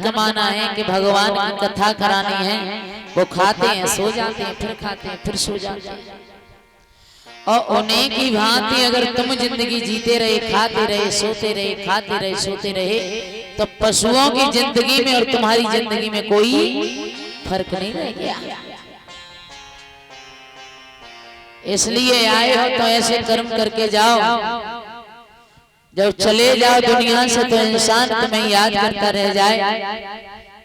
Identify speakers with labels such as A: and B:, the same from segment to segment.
A: जमाना है कि भगवान की कथा करानी है, वो खाते हैं सो जाते हैं, फिर खाते हैं फिर सो जाते हैं। और उन्हीं की भांति अगर तुम जिंदगी जीते रहे, खाते रहे, सोते रहे, खाते रहे, सोते रहे, तो पशुओं की जिंदगी में और तुम्हारी जिंदगी में कोई फर्क नहीं रह गया। इसलिए आए हो तो ऐसे कर्म करके जाओ, जब चले जाओ दुनिया से तो इंसान तुम्हें याद करता रह जाए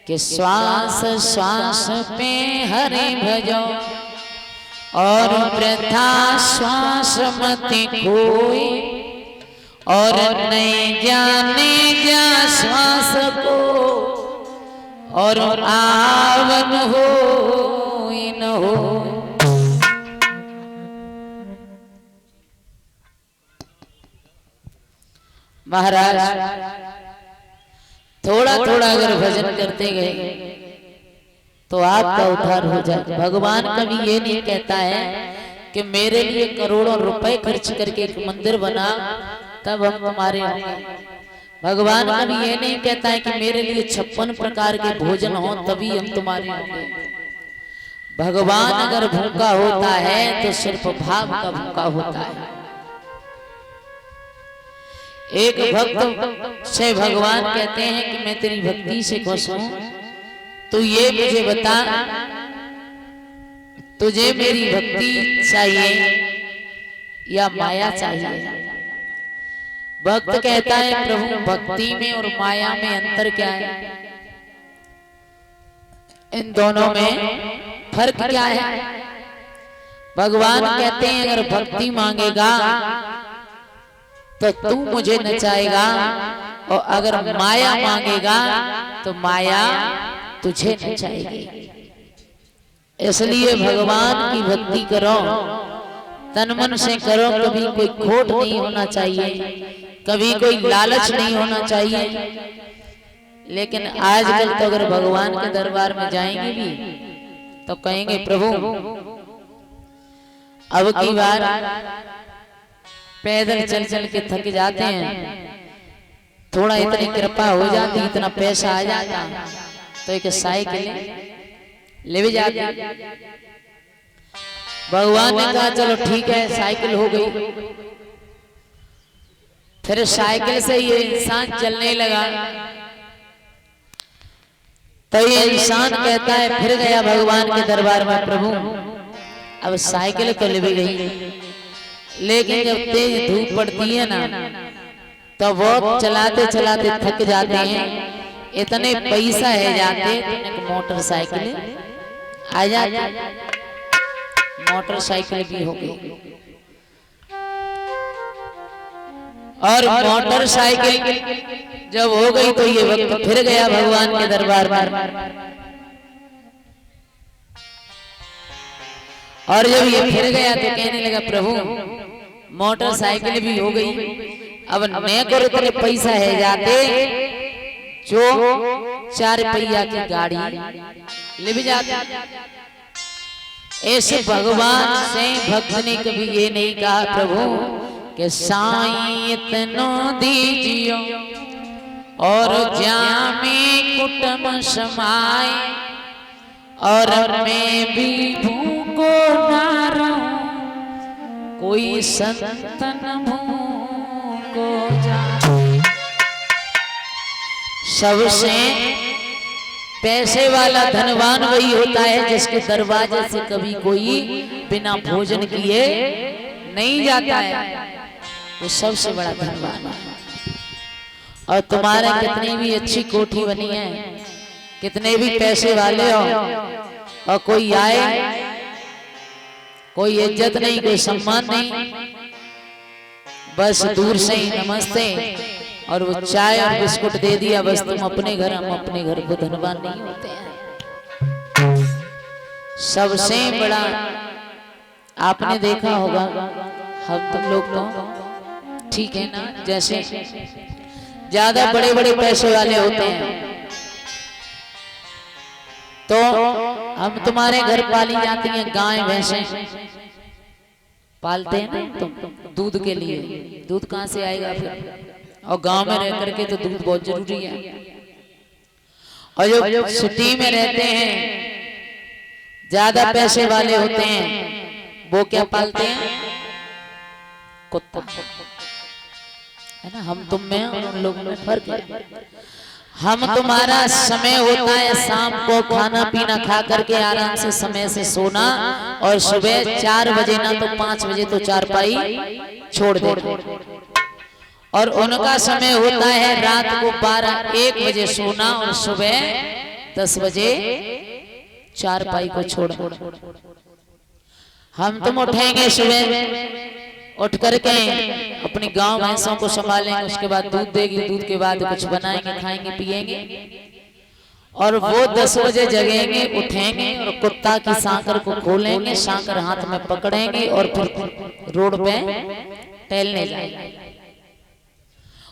A: कि श्वास श्वास पे हरि भजो और वृथा श्वास मत खोई, और नहीं जाने जा श्वास को और आवन हो न हो। महाराज थोड़ा थोड़ा अगर भजन करते गए तो आपका उद्धार हो जाए। भगवान कभी ये नहीं कहता है कि मेरे लिए करोड़ों रुपए खर्च करके एक मंदिर बना तब हम तुम्हारे होंगे। भगवान कभी ये नहीं कहता है कि मेरे लिए 56 प्रकार के भोजन हो तभी हम तुम्हारे होंगे। भगवान अगर भूखा होता है तो सिर्फ भाव का भूखा होता है। एक भक्त से भगवान कहते हैं कि मैं तेरी भक्ति से खुश हूं, तो ये मुझे बता तुझे मेरी भक्ति चाहिए या माया चाहिए। भक्त कहता है प्रभु भक्ति में और माया में अंतर क्या है, इन दोनों में फर्क क्या है। भगवान कहते हैं अगर भक्ति मांगेगा तो तू मुझे नचाएगा, और अगर माया मांगेगा तो माया तुझे नचाएगी। इसलिए भगवान की भक्ति करो, तन मन से करो, कभी कोई खोट नहीं होना चाहिए, कभी कोई लालच नहीं होना चाहिए। लेकिन आजकल तो अगर भगवान के दरबार में जाएंगे भी तो कहेंगे प्रभु अब की बार पैदल चल चल के थक जाते हैं, थोड़ा इतनी कृपा हो जाती, इतना पैसा आ जाता तो एक साइकिल ले भी जाते। भगवान ने कहा चलो ठीक है साइकिल हो गई। फिर साइकिल से ये इंसान चलने लगा तो ये इंसान कहता है, फिर गया भगवान के दरबार में, प्रभु अब साइकिल तो ले भी गई, लेकिन जब तेज धूप पड़ती है ना तो वो चलाते चलाते थक जाते हैं, इतने पैसा है जाते एक मोटरसाइकिल आ जाती, मोटरसाइकिल भी हो गई। और मोटरसाइकिल जब हो गई तो ये वक्त फिर गया भगवान के दरबार में, और जब ये फिर गया तो कहने लगा प्रभु मोटरसाइकिल भी हो गई, अब नए को इतने पैसा है जाते जो 4 पहिया की गाड़ी ले भी जाते। ऐसे भगवान से भक्त ने कभी ये नहीं कहा प्रभु कि साईं इतना दीजियो और जामे कुटुंब समाए, और मैं भी भूखो ना रहूं, कोई संतन भूखो जा। सबसे पैसे वाला धनवान वही होता है जिसके दरवाजे से कभी कोई बिना भोजन किए नहीं जाता है, वो सबसे बड़ा धनवान है। और तुम्हारे कितनी भी अच्छी कोठी बनी है, कितने भी पैसे वाले हो, और कोई आए कोई इज्जत नहीं, कोई सम्मान नहीं, बस दूर से ही नमस्ते और वो चाय और बिस्कुट दे दिया, बस तुम अपने घर, हम अपने घर को धनवान नहीं होते हैं। सबसे बड़ा आपने देखा होगा, हम तुम लोग तो ठीक है ना, जैसे ज्यादा बड़े बड़े पैसे वाले होते हैं तो हम तुम्हारे घर पाली जाती हैं गाय भैंसे पालते हैं ना तुम, दूध के लिए। दूध कहाँ से आएगा फिर, और गांव में रह करके तो दूध बहुत जरूरी है। और जो सिटी में रहते हैं, ज्यादा पैसे वाले होते हैं, वो क्या पालते हैं? कुत्ता, है ना। हम तुम में और उन लोगों में फर्क है। हम तुम्हारा समय होता है शाम को खाना पीना खा करके आराम से समय से सोना, और सुबह 4 बजे ना तो 5 बजे तो चारपाई छोड़ देना। और उनका समय होता है रात को 12-1 बजे सोना और सुबह 10 बजे चारपाई को छोड़ना। हम तुम उठेंगे सुबह, उठ करके अपनी गांव भैंसों को संभालेंगे, उसके बाद दूध देगी, दूध के बाद कुछ बनाएंगे, खाएंगे, पिएंगे, और वो 10 बजे जगेंगे, उठेंगे और कुत्ता की सांकर को खोलेंगे, सांकर हाथ में पकड़ेंगे और फिर रोड पे टहलने जाएंगे।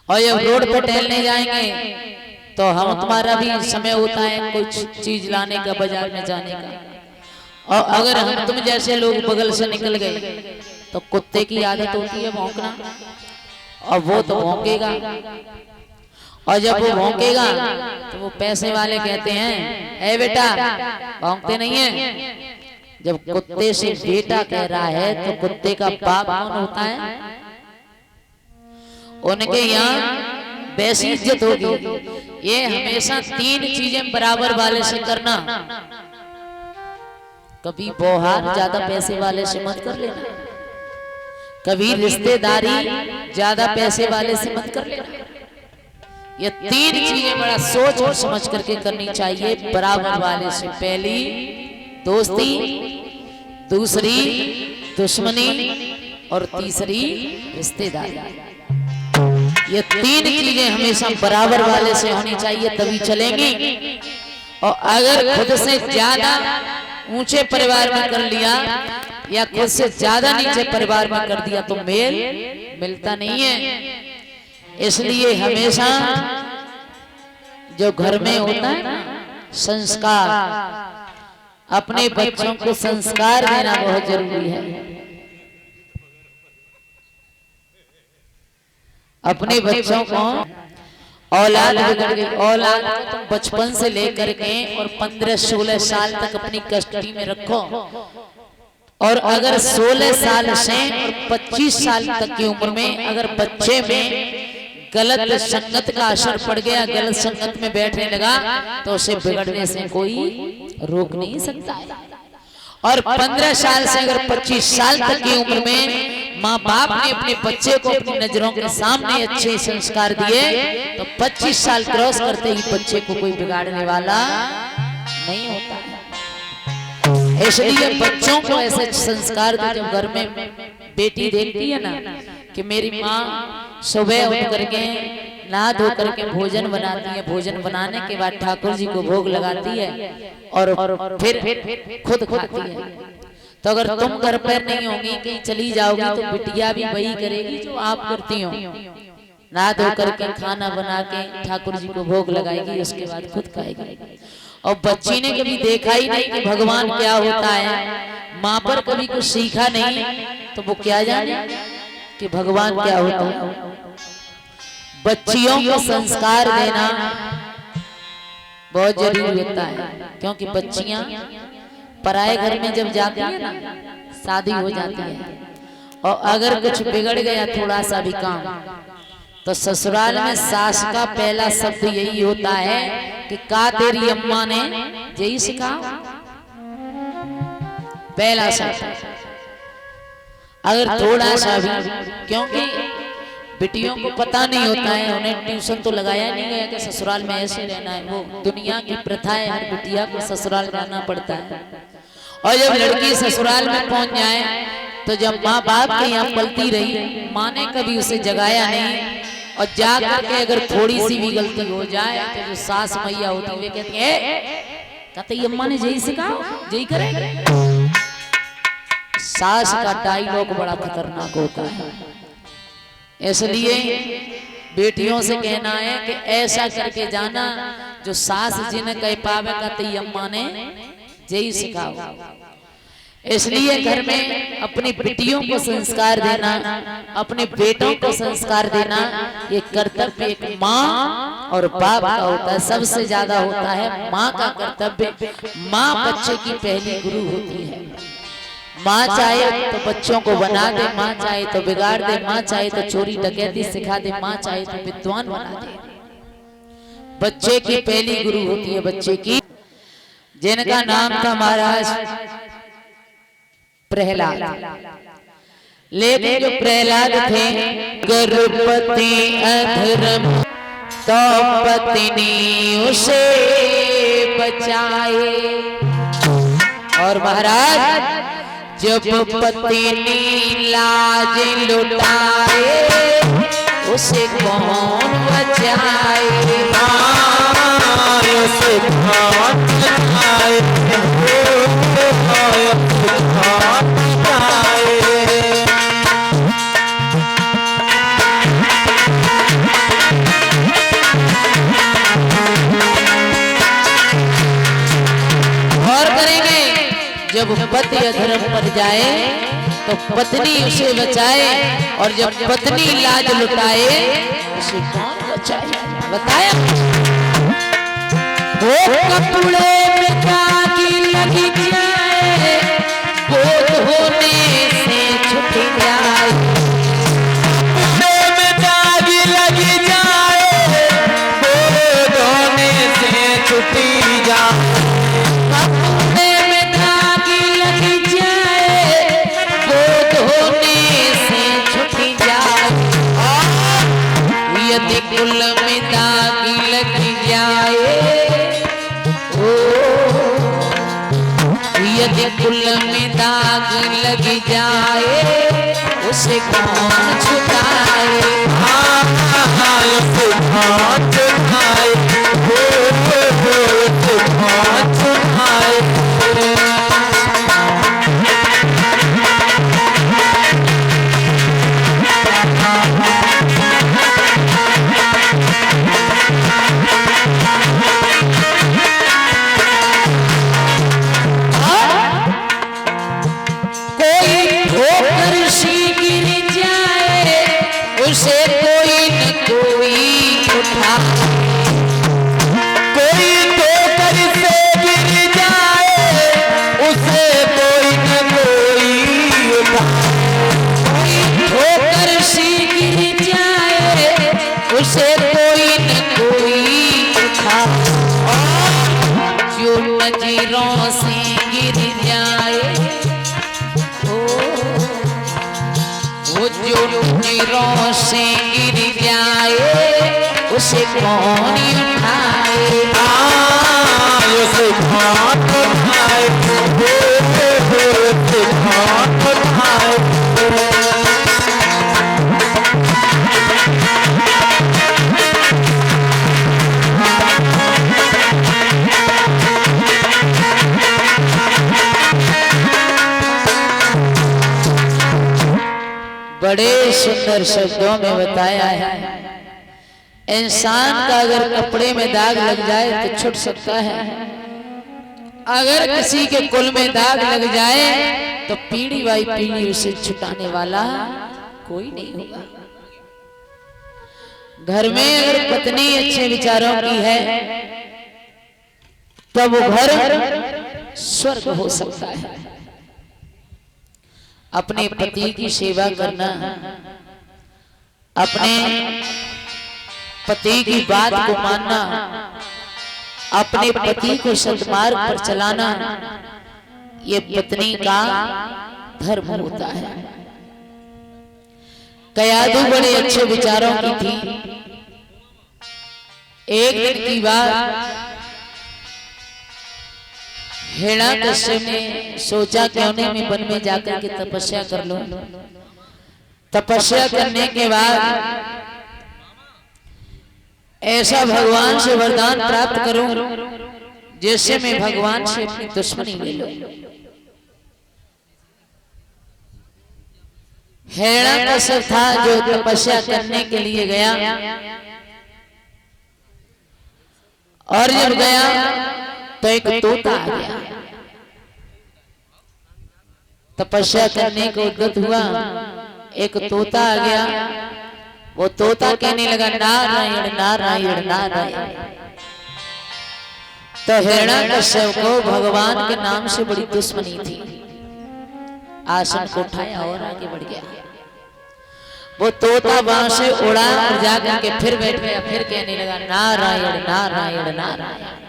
A: और जब रोड पे टहलने जाएंगे तो हम तुम्हारा भी समय होता है कुछ चीज लाने का, बाजार में जाने का। और अगर हम तुम जैसे लोग बगल से निकल गए तो कुत्ते की आदत होती है भौंकना, और वो तो भौंकेगा। और जब वो भौंकेगा तो वो पैसे वाले कहते हैं, ए बेटा भौंकते नहीं है। जब कुत्ते से बेटा कह रहा है तो कुत्ते का बाप कौन होता है? उनके यहाँ वैसी इज्जत होगी। ये हमेशा 3 चीजें बराबर वाले से करना। कभी बोहार ज्यादा पैसे वाले से मत कर लेना, कभी रिश्तेदारी ज्यादा पैसे वाले से मत कर लेना। ये 3 चीजें बड़ा सोच और समझ करके करनी चाहिए बराबर वाले से। पहली दोस्ती, दूसरी दुश्मनी, और तीसरी रिश्तेदारी। ये 3 चीजें हमेशा बराबर वाले से होनी चाहिए, तभी चलेंगी। और अगर खुद से ज्यादा ऊंचे परिवार में कर लिया या खुद से ज्यादा नीचे परिवार में कर दिया तो मेल मिलता नहीं है। इसलिए हमेशा जो घर में होता है ना संस्कार, अपने बच्चों को संस्कार देना बहुत जरूरी है। अपने बच्चों को औलाद बिगड़ गई, औलाद को तुम बचपन से लेकर के और 15-16 साल तक अपनी कस्टडी में रखो। और अगर 16 साल से और 25 साल तक की उम्र में अगर बच्चे में गलत संगत का असर पड़ गया, गलत संगत में बैठने लगा, तो उसे बिगड़ने से कोई रोक नहीं सकता है। और 15 साल से अगर 25 साल तक की उम्र में माँ बाप ने अपने बच्चे को अपनी नजरों के सामने अच्छे संस्कार दिए, तो 25 साल क्रॉस करते ही बच्चे को कोई बिगाड़ने वाला नहीं होता है। इसलिए बच्चों को ऐसे संस्कार दो। जब घर में बेटी देखती है ना कि मेरी माँ सुबह उठ करके नहा धो करके भोजन बनाती है, भोजन बनाने के बाद ठाकुर जी को भोग लगाती है और फिर खुद खाती है, तो अगर तुम घर पर नहीं होगी, कहीं चली जाओगी, तो बिटिया भी वही करेगी जो आप करती हो। नहा धो करके खाना बना के ठाकुर जी को भोग लगाएगी, उसके बाद खुद खाएगी। और बच्ची ने कभी देखा ही नहीं कि भगवान क्या होता है, माँ पर कभी कुछ सीखा नहीं, तो वो क्या जाने कि भगवान क्या होता है। बच्चियों को संस्कार देना बहुत जरूरी होता है, क्योंकि बच्चियां पराए घर में जब जाती है ना, शादी हो जाती है, और अगर कुछ बिगड़ गया थोड़ा सा भी काम, तो ससुराल में सास का पहला शब्द यही होता है कि का तेरी अम्मा ने यही सिखाया। पहला शब्द अगर थोड़ा सा भी, क्योंकि बेटियों को पता नहीं होता है, उन्हें ट्यूशन तो लगाया नहीं गया कि ससुराल में ऐसे रहना है। वो दुनिया की प्रथा है, हर बिटिया को ससुराल रहना पड़ता है। और जब लड़की ससुराल में पहुंच जाए, तो जब माँ बाप के यहाँ पलती रही, माँ ने कभी उसे जगाया नहीं, और जाकर के अगर थोड़ी सी भी गलती हो जाए तो जो सास मैया होती है कहती है, कहते अम्मा ने यही सिखाया, यही करेंगे। सास का डायलॉग बड़ा खतरनाक होता है। इसलिए बेटियों से कहना है कि ऐसा करके जाना जो सास जिन्हें कह पावे, कहती अम्मा ने यही सिखाओ। इसलिए घर में अपनी बेटियों को संस्कार देना, अपने बेटों को संस्कार देना, ये कर्तव्य एक माँ और बाप का होता है। सबसे ज्यादा होता है माँ का कर्तव्य। माँ बच्चे की पहली गुरु होती है। माँ चाहे तो बच्चों को बना दे, माँ चाहे तो बिगाड़ दे, माँ चाहे तो चोरी डकैती सिखा दे, माँ चाहे तो विद्वान बना दे। बच्चे की पहली गुरु होती है बच्चे की, जिनका नाम था महाराज प्रहलाद। लेकिन जो प्रहलाद थे, गर्भवती अधर्म तो पत्नी उसे बचाए। और महाराज जब पत्नी लाज लुटाए, उसे कौन बचाए? उसे कौन बचाए? जब पति अधर्म पर जाए तो पत्नी उसे बचाए, और जब पत्नी लाज लुटाए उसे कौन बचाए? बताया वो कपड़े में दागी लगी जाए, गोद होने से छूट जाए। कपड़े में दागी लगी जाए, गोद होने से छूट जाए। यदि कुल में दाग लग जाए, ओ यदि कुल में दाग लग जाए, उसे कौन छुटाए? उसे कौन छुटाए? कौन छुटाए? उसे कोई न कोई उठा, कोई ठोकर से गिर जाए, उसे कोई न कोई उठा। कोई ठोकर से गिर जाए, उसे कोई न कोई उठा। और जो नजरों से गिर जाए, वो जो नजरों से गिर जाए, उसे कौन उठाए? उसे कौन उठाए? उसे कौन उठाए? बड़े सुंदर शब्दों में बताया है, इंसान का अगर कपड़े में दाग लग जाए तो छूट सकता है, अगर किसी के कुल में दाग लग जाए तो पीढ़ी बाई पीढ़ी उसे छुटाने वाला कोई नहीं होगा। घर में अगर पत्नी अच्छे विचारों की है तो वो घर स्वर्ग हो सकता है। अपने पति की सेवा करना, अपने पति की बात को मानना, अपने पति को सन्मार्ग पर चलाना, ये पत्नी का धर्म होता है। कयादू बड़े अच्छे विचारों की थी। एक दिन की बात, हिरण्यकश्यप ने सोचा क्यों नहीं मैं वन में जाकर के तपस्या कर लूं। तपस्या करने के बाद ऐसा भगवान से वरदान प्राप्त करूं जिससे मैं भगवान से अपनी दुश्मनी ले लूं। हिरण्यकश्यप था जो तपस्या करने के लिए गया, और जब गया तो एक तोता आ गया। तपस्या करने को उद्यत हुआ, एक तोता आ गया। वो तोता कहने लगा नारायण नारायण नारायण। तो हिरण्यकश्यप को भगवान के नाम से बड़ी दुश्मनी थी। आसन को उठाया और आगे बढ़ गया। वो तोता वहां से उड़ा और जाकर के फिर बैठ गया, फिर कहने लगा नारायण नारायण नारायण।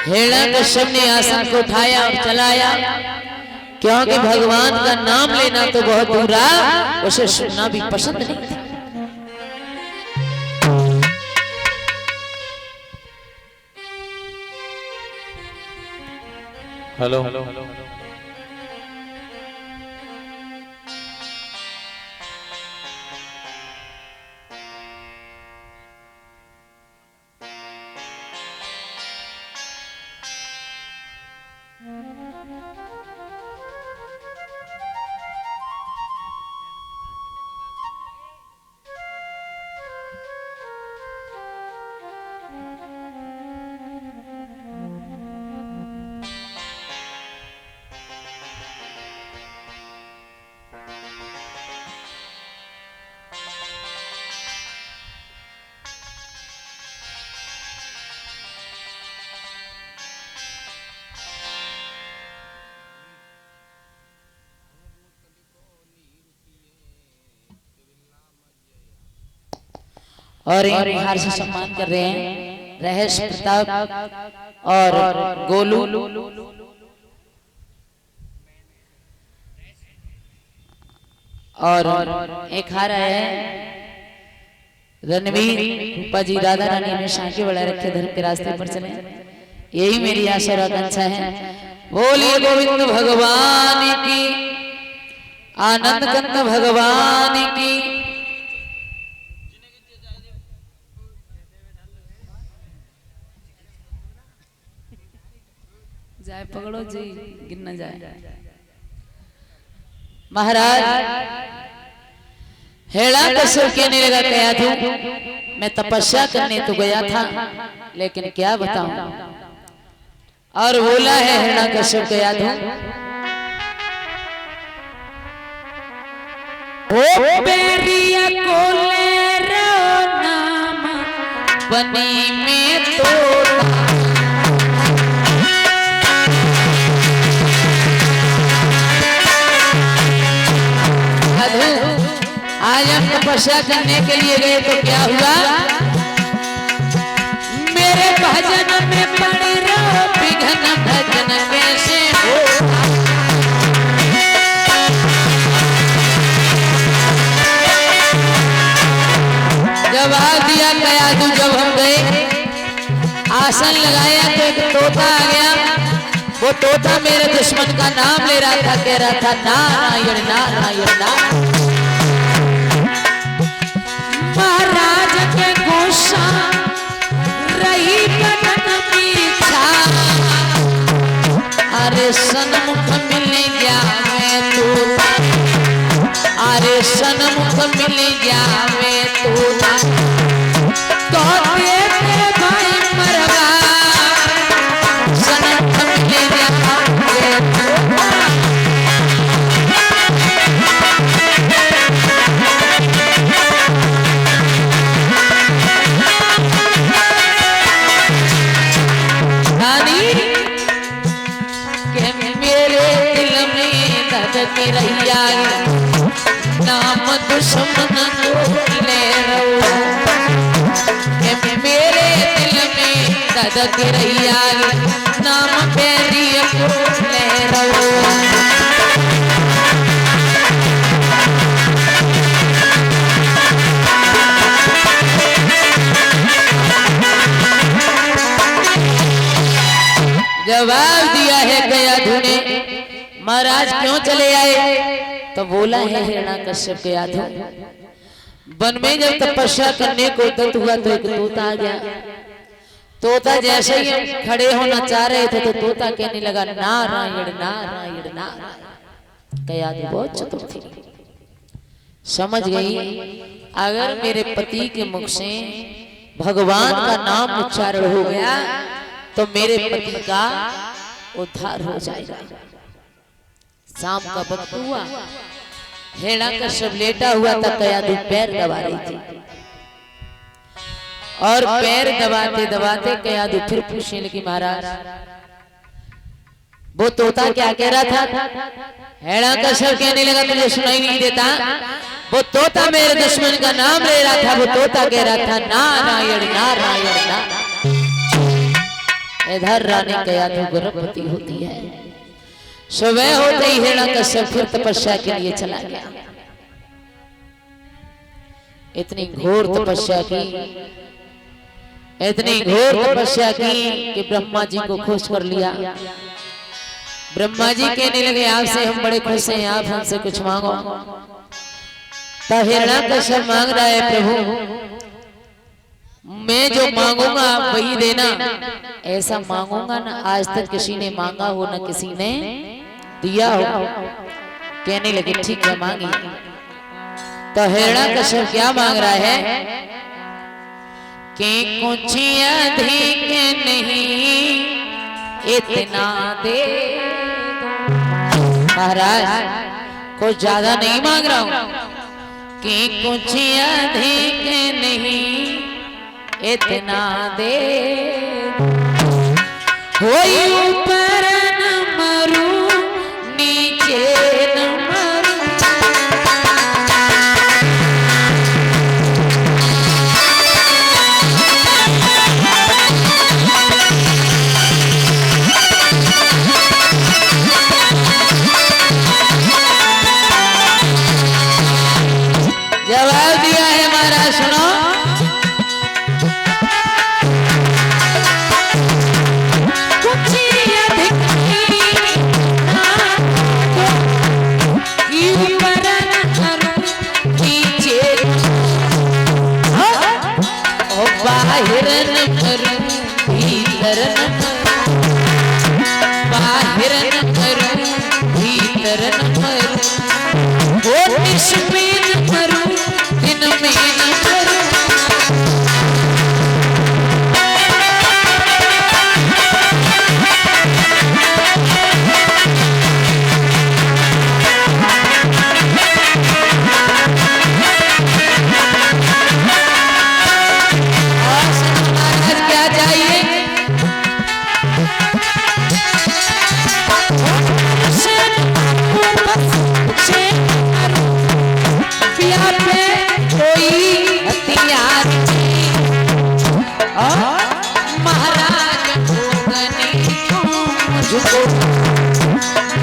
A: हिरण्यकश्यप ने आसन को उठाया और चलाया, क्योंकि भगवान का नाम लेना तो बहुत दूर रहा, उसे सुनना भी पसंद नहीं था।
B: हेलो
A: और इन हार से सम्मान कर रहे हैं रहेश प्रताप और गोलू। और एक हार है रणवीर रूपा जी राधा रानी हमेशा के बड़ा रखे, धर्म के रास्ते पर चले, यही मेरी आशा और आकांक्षा है। बोलिए गोविंद भगवान की, आनंद कंद भगवान की। जाए पकड़ो जी, गिन न जाए। महाराज हिरण्यकश्यप कहने लगा क्या था, मैं तपस्या करने तो गया था, लेकिन क्या बताऊं। और बोला है हिरण्यकश्यप क्या था, ओ बेरिया को ले रो नाम बनी में तो आज हम तपस्या करने के लिए गए तो क्या हुआ, मेरे भजन में पड़े रहो, विघ्न भजन कैसे हो। जवाब दिया गया, जब हम गए आसन लगाया तो एक तोता आ गया। वो तोता मेरे दुश्मन का नाम ले रहा था, कह रहा था नारायण नारायण नारायण। महाराज के गुस्सा रही बदन पीछा, अरे सन्मुख मिल गया मैं तोता, अरे सन्मुख मिल गया मैं तोता। कहते थे भाई मरवा, सन्मुख मिल गया मैं तोता। रैया नाम दुश्मन को ले रो, मेरे दिल में ददक रैया नाम बैरी को ले रो। जवाब दिया है गया धुने, महाराज क्यों चले आए, तो बोला है हिरण्यकश्यप के यादव, वन में जब तपस्या करने को उद्यत हुआ तो एक तोता आ गया। तोता जैसे ही हम खड़े होना चाह रहे थे तो तोता कहने लगा नारायण नारायण नारायण। क्या बहुत चतुर थी, समझ गई अगर मेरे पति के मुख से भगवान का नाम उच्चारण हो गया तो मेरे पति का उद्धार हो जाएगा। शाम का वक्त हुआ, हिरण्यकश्यप लेटा हुआ था, कयाधु पैर दबा रही थी और पैर दबाते दबाते कयाधु फिर पूछने लगी, महाराज वो तोता क्या कह रहा था? हिरण्यकश्यप कहने लगा, तुझे सुनाई नहीं देता? वो तोता मेरे दुश्मन का नाम ले रहा था। वो तोता कह रहा था, नारायण नारायण नारायण। इधर रानी कयाधु गर्भवती होती है। सुबह होते ही हिरण्यकश्यप फिर तपस्या के लिए चला गया। इतनी घोर तपस्या की, इतनी घोर तपस्या की कि ब्रह्मा जी को खुश कर लिया। ब्रह्मा जी कहने लगे, आपसे हम बड़े खुश हैं, आप हमसे कुछ मांगो। तो हिरण्यकश्यप मांग रहा है, प्रभु मैं जो मांगूंगा आप वही देना। ऐसा मांगूंगा ना आज तक किसी ने मांगा हो, ना किसी ने दिया हो। कहने लगे, ठीक है मांगी। तो हिरण्यकश्यप क्या मांग रहा है कि कुछ अधिक नहीं इतना दे दो। महाराज कुछ ज्यादा नहीं मांग रहा हूं कि कुछ अधिक नहीं इतना दे दो। ऊपर न मरूं नीचे न मरूं, जवाब दिया है महाराज, सुनो। बाहर न मरूं भीतर न मरूं, बाहर न मरूं भीतर न मरूं, वो इसमें न मरूं दिन में न मरूं।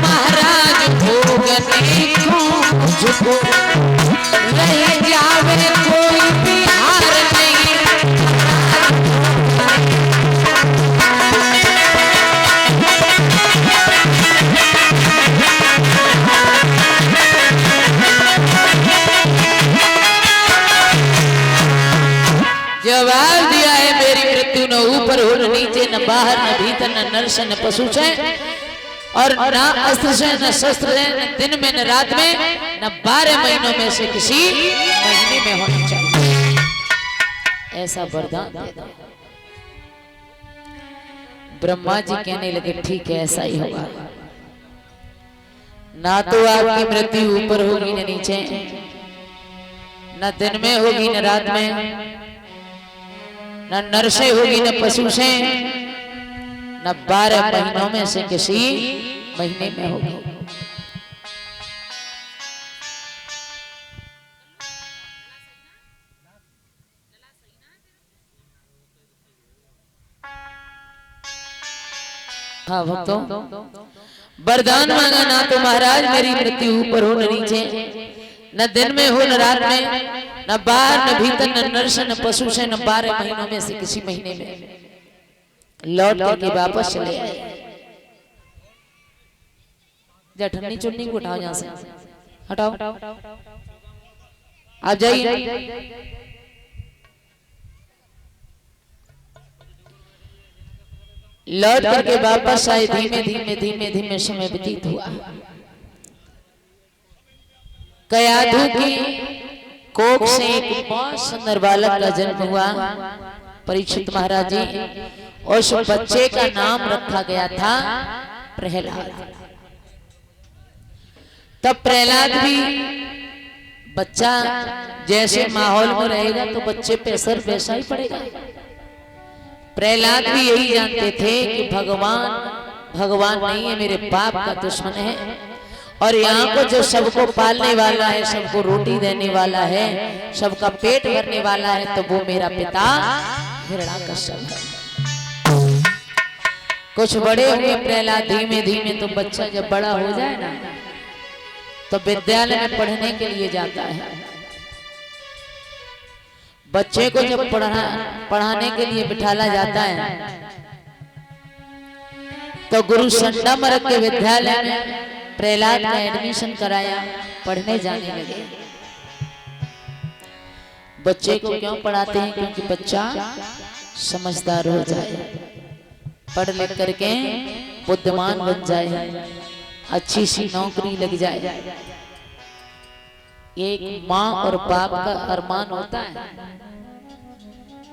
A: महाराज भोगने को मुझको रह जावे कोई बिहार नहीं। जवाब दिया है, मेरी मृत्यु न ऊपर हो न नीचे, न बाहर न भीतर, न नर से न पशु से, और न अस्त्र से न शस्त्र से, न दिन में न रात में, न 12 महीनों में से किसी महीने में होना चाहिए। ऐसा वरदान दे दो। ब्रह्मा जी कहने लगे, ठीक है ऐसा ही होगा। ना तो आपकी मृत्यु ऊपर होगी न नीचे, न दिन में होगी न रात में, न नर से होगी न पशु से, न 12 महीनों में से किसी महीने में होगी। हाँ भक्तों, वरदान मांगा, ना तो महाराज मेरी मृत्यु ऊपर हो न नीचे, न दिन में हो न रात में, न बाहर न भीतर, न नर से न पशु से, न 12 महीनों में से किसी महीने में। लौट करके वापस चले आए। जठन्नी चुन्नी को उठाओ, यहां से हटाओ, आप जाइए। लौट करके वापस आए। धीमे धीमे धीमे धीमे समय व्यतीत हुआ। कयाधु की कोख से एक बहुत सुंदर बालक का जन्म हुआ। परीक्षित महाराज जी, उस बच्चे का नाम रखा गया था प्रहलाद। तब प्रहलाद भी बच्चा जैसे माहौल में रहेगा तो बच्चे पे असर वैसा ही पड़ेगा। प्रहलाद भी यही जानते थे कि भगवान नहीं है, मेरे बाप का दुश्मन है, और यहाँ को जो सबको पालने वाला है, सबको रोटी देने वाला है, सबका पेट भरने वाला है, तो वो मेरा पिता हिरण्यकश्यप है। कुछ बड़े हुए प्रहलाद धीमे धीमे, तो बच्चा जब बड़ा हो जाए ना तो विद्यालय में पढ़ने के लिए जाता है। बच्चे को जब पढ़ाने के लिए बिठाला जाता है तो गुरु संडामरक के विद्यालय में प्रहलाद का एडमिशन कराया, पढ़ने जाने लगे। बच्चे को क्यों पढ़ाते हैं? क्योंकि बच्चा समझदार हो जाए, पढ़ लिख करके बुद्धिमान बन जाए, अच्छी सी नौकरी लग जाए। एक माँ और बाप का अरमान होता है।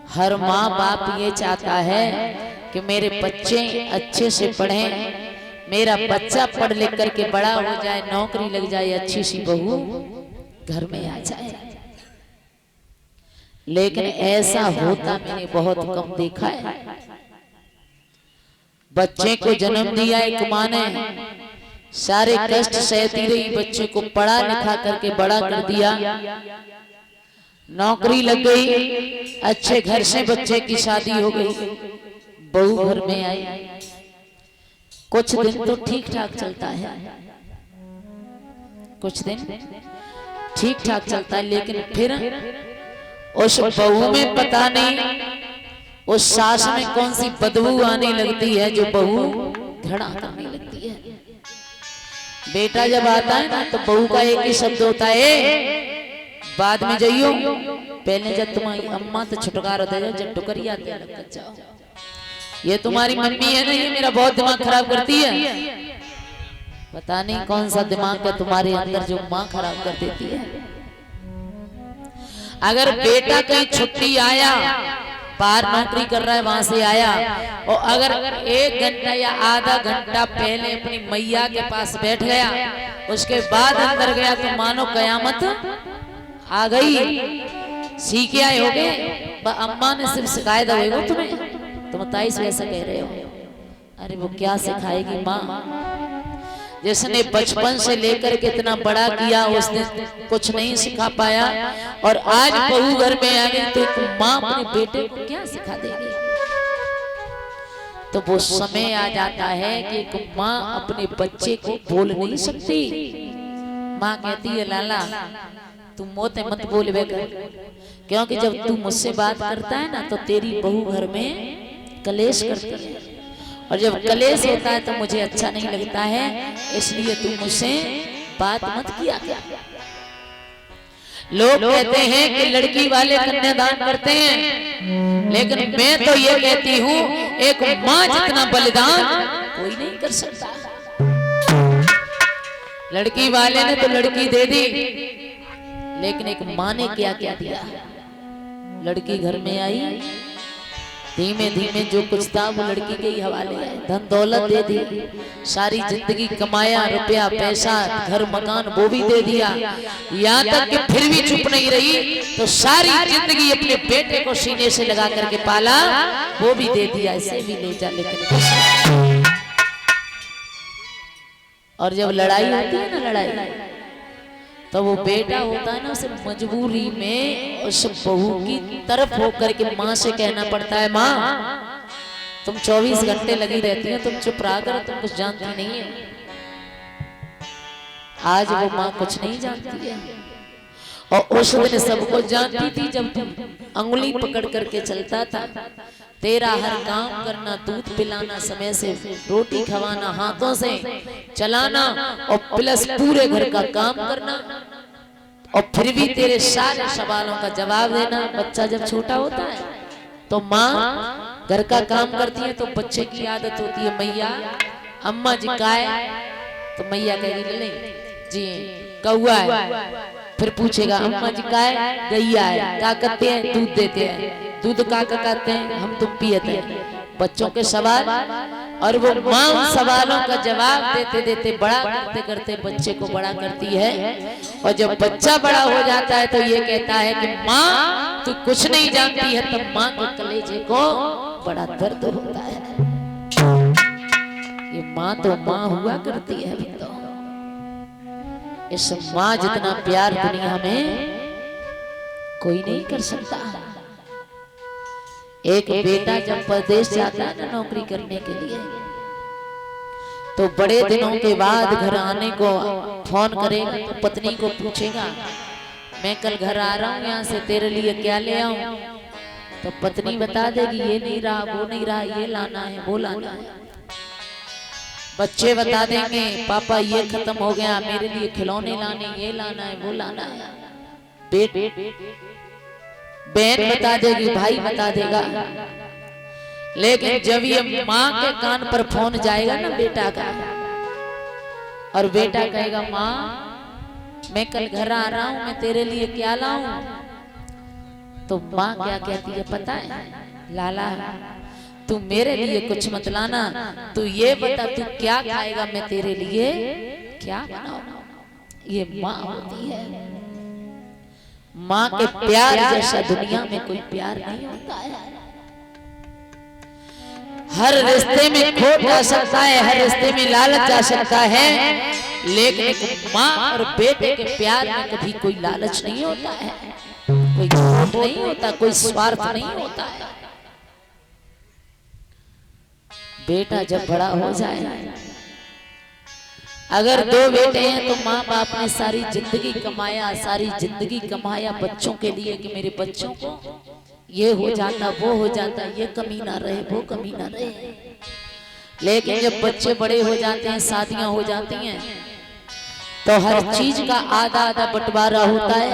A: हर माँ बाप ये चाहता है कि मेरे बच्चे अच्छे से पढ़ें, मेरा बच्चा पढ़ लिख करके बड़ा हो जाए, नौकरी लग जाए, अच्छी सी बहू घर में आ जाए। लेकिन ऐसा होता मैंने बहुत कम देखा है। बच्चे को जन्म दिया एक माँ ने, सारे कष्ट सहती रही, बच्चे को पढ़ा लिखा करके बड़ा कर दिया, नौकरी लग गई, अच्छे घर से बच्चे की शादी हो गई, बहू घर में आई। कुछ दिन तो ठीक ठाक चलता है, कुछ दिन ठीक ठाक चलता है, लेकिन फिर उस बहू में पता नहीं उस सास में कौन सी बदबू आने लगती है जो बहू घड़ा करने लगती है। बेटा जब आता है ना तो बहू का एक ही शब्द होता है, बाद में जाइयो, पहले जब तुम्हारी अम्मा तो छुटकारा दे जाओ, जब टुकरिया लग जाओ। ये तुम्हारी मम्मी है ना, ये मेरा बहुत दिमाग खराब करती है। पता नहीं कौन सा दिमाग है तुम्हारे अंदर जो माँ खराब कर देती है। अगर बेटा कहीं छुट्टी आया, बाहर नौकरी कर रहा है, वहां से आया, और अगर 1 घंटा या आधा घंटा पहले अपनी मैया के पास बैठ गया, उसके बाद अंदर गया, तो मानो कयामत आ गई। सीख आए हो गए, अम्मा ने सिर्फ सिखाया था वो तुम्हें, तुम ताई से ऐसा कह रहे हो। अरे वो क्या सिखाएगी माँ? जिसने बचपन से लेकर के इतना बड़ा किया, उसने कुछ नहीं सिखा पाया, और आज बहू घर में आ गई तो एक माँ अपने बेटे को क्या सिखा देगी? तो वो समय आ जाता है कि एक माँ अपने बच्चे को बोल नहीं सकती। माँ कहती है, लाला तू मोते मत बोल बेटा, क्योंकि जब तू मुझसे बात करता है ना तो तेरी बहू घर में कलेश करती है, और जब कलेश होता है तो मुझे अच्छा नहीं लगता है, इसलिए तू मुझसे बात मत किया। लोग कहते हैं कि लड़की वाले कन्यादान करते हैं, लेकिन मैं तो ये कहती हूँ एक माँ जितना बलिदान कोई नहीं कर सकता। लड़की वाले ने तो लड़की दे दी, लेकिन एक माँ ने क्या क्या दिया। लड़की घर में आई, धीमे धीमे जो कुछ था वो लड़की के ही हवाले है, धन दौलत दे दी, सारी जिंदगी कमाया, रुपया पैसा घर मकान वो भी दे दिया, यहाँ तक कि फिर भी चुप नहीं रही तो सारी जिंदगी अपने बेटे को सीने से लगा करके पाला, वो भी दे दिया, इसे भी ले जा। लेकिन और जब लड़ाई होती है ना, लड़ाई तो वो बेटा होता है ना, उसे मजबूरी में उस बहू की तरफ होकर के माँ से कहना पड़ता है, माँ तुम 24 घंटे लगी रहती हो, तुम चुप रहा करो, तुम कुछ जानती नहीं है। आज वो माँ कुछ नहीं जानती है, और उस दिन सब कुछ जानती थी। जब तुम अंगुली पकड़ करके चलता था, तेरा हर काम करना, दूध पिलाना, समय से रोटी खवाना, हाथों से चलाना, और प्लस पूरे घर का काम करना, और फिर भी तेरे सारे सवालों का जवाब देना। बच्चा जब छोटा होता है तो माँ घर का काम करती है, तो बच्चे की आदत होती है, मैया अम्मा जी का है, तो मैया कहेगी ले जी कौआ है, फिर पूछेगा अम्मा जी का है, गैया है, क्या करते हैं, दूध देते हैं, दूध का कहते हैं, हम तुम पियते हैं। बच्चों के सवाल, और वो माँ उन सवालों का जवाब देते देते बड़ा करते करते बच्चे को बड़ा करती है। और जब बच्चा बड़ा हो जाता है तो ये कहता है कि माँ तू कुछ नहीं जानती है, तब माँ के कलेजे को बड़ा दर्द होता है। ये माँ तो माँ हुआ करती है। तो इस माँ जितना प्यार दुनिया में कोई नहीं कर सकता। एक बेटा जब परदेश जाता है ना नौकरी करने के लिए, तो बड़े दिनों के बाद घर आने को फोन करेगा तो पत्नी को पूछेगा मैं कल घर आ रहा हूँ, यहाँ से तेरे लिए क्या ले आऊं? तो पत्नी बता देगी ये नहीं रहा, वो नहीं रहा, ये लाना है, वो लाना है। बच्चे बता देंगे पापा ये खत्म हो गया, मेरे लिए खिलौने लाने, ये लाना है, वो लाना है। बहन बता देगी, भाई बता देगा। लेकिन जब ये माँ के कान पर फोन जाएगा ना बेटा का, और बेटा कहेगा माँ मैं कल घर आ रहा हूँ, मैं तेरे लिए क्या लाऊं? तो माँ क्या कहती है पता है? लाला तू मेरे लिए कुछ मत लाना, तू ये बता तू क्या खाएगा, मैं तेरे लिए क्या बनाऊं। ये माँ होती है। माँ के प्यार जैसा दुनिया में कोई प्यार नहीं होता है। हर रिश्ते में खोट आ सकता है, हर रिश्ते में लालच आ सकता है, लेकिन माँ और बेटे के प्यार में कभी कोई लालच नहीं होता है, कोई खोट नहीं होता, कोई स्वार्थ नहीं होता है। बेटा जब बड़ा हो जाए, अगर दो बेटे हैं तो माँ बाप ने सारी जिंदगी कमाया बच्चों के लिए कि मेरे बच्चों को ये हो जाता, वो हो जाता, ये कमी ना रहे, वो कमी ना रहे। लेकिन जब बच्चे बड़े हो जाते हैं, शादियां हो जाती हैं, तो हर चीज का आधा आधा बंटवारा होता है।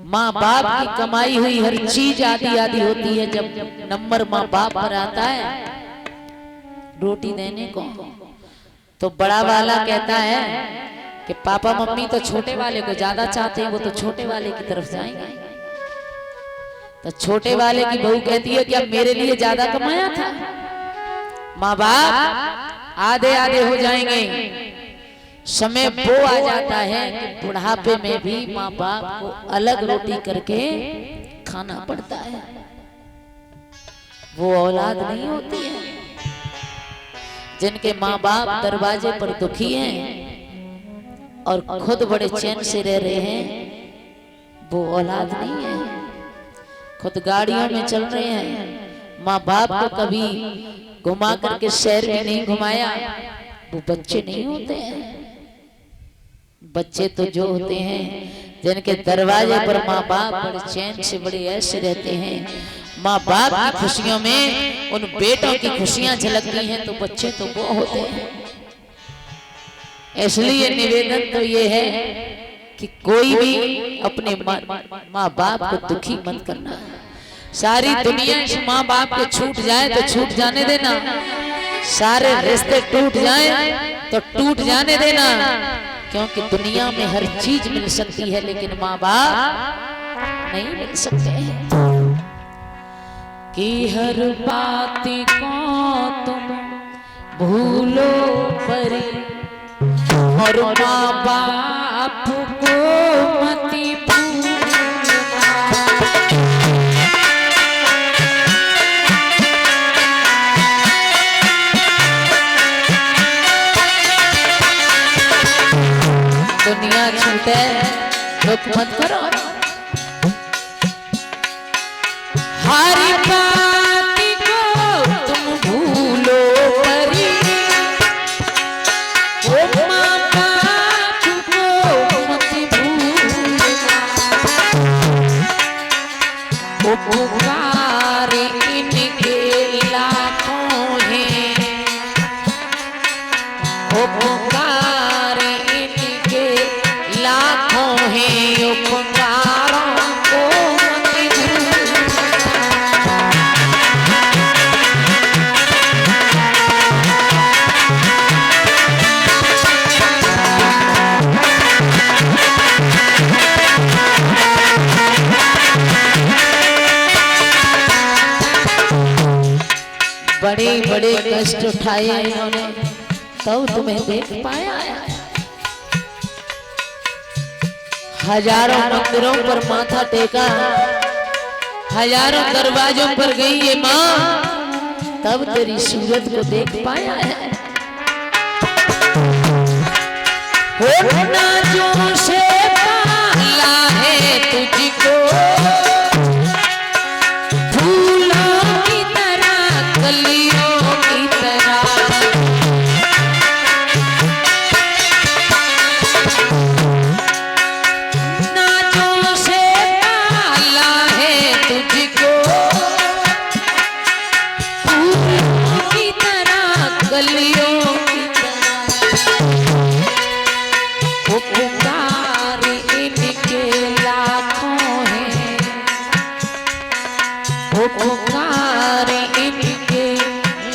A: माँ बाप की कमाई हुई हर चीज आधी आधी होती है। जब नंबर माँ बाप पर आता है रोटी देने को, तो बड़ा वाला कहता है कि पापा मम्मी तो छोटे वाले को ज्यादा चाहते हैं, वो तो छोटे वाले की तरफ जाएंगे। तो छोटे वाले की बहू कहती है क्या मेरे लिए ज्यादा कमाया था? माँ बाप आधे आधे हो जाएंगे। समय वो आ जाता है कि बुढ़ापे में भी माँ बाप को अलग रोटी करके खाना पड़ता है। वो औलाद नहीं होती है। जिनके माँ बाप दरवाजे पर दुखी हैं और खुद बड़े चैन से रह रहे हैं, वो औलाद नहीं है। खुद गाड़ियों में चल रहे हैं, माँ बाप को कभी घुमा करके शहर भी नहीं घुमाया, वो बच्चे नहीं होते हैं। बच्चे तो जो होते हैं जिनके दरवाजे पर माँ बाप बड़े चैन से बड़े ऐसे रहते हैं, माँ बाप की खुशियों में उन बेटों की खुशियां झलकती हैं, तो बच्चे तो वो होते हैं। इसलिए निवेदन तो ये है कि कोई भी अपने माँ बाप को दुखी मत करना। सारी दुनिया इस माँ बाप के छूट जाए तो छूट जाने देना, सारे रिश्ते टूट जाए तो टूट जाने देना, क्योंकि दुनिया में हर चीज मिल सकती है लेकिन माँ बाप नहीं मिल सकते हैं। कि हर बात को तुम भूलो परी और माँ बाप को मती भूलना। दुनिया छूटे दुख मत करो, हरी बात को तुम भूलो परी ओ माँ बाप को मत भूलना। ओ पुकारे इनके लाखों हैं, ओ पुकारे इनके लाखों हैं, ओ पुकारे बड़े बड़े कष्ट उठाए इन्होंने, तब तुम्हें देख पाया। हजारों मंदिरों पर माथा टेका, हजारों दरवाजों पर गई ये माँ, तब तेरी सूरत को देख पाया है। होना जो से पाला है तुझको, फूलों की तरह कलियों की तरह, नाजों से पाला है तुझको, फूलों की तरह कलियों की तरह। वो पुकार इनके लाखों हैं, वो पुकार इनके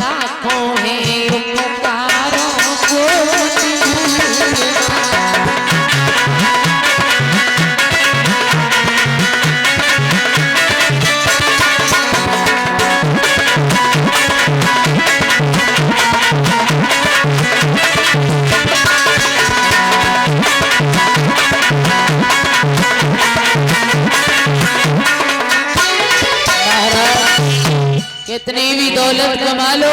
A: लाखों हैं, वो पुकारों को कितनी भी दौलत कमा लो,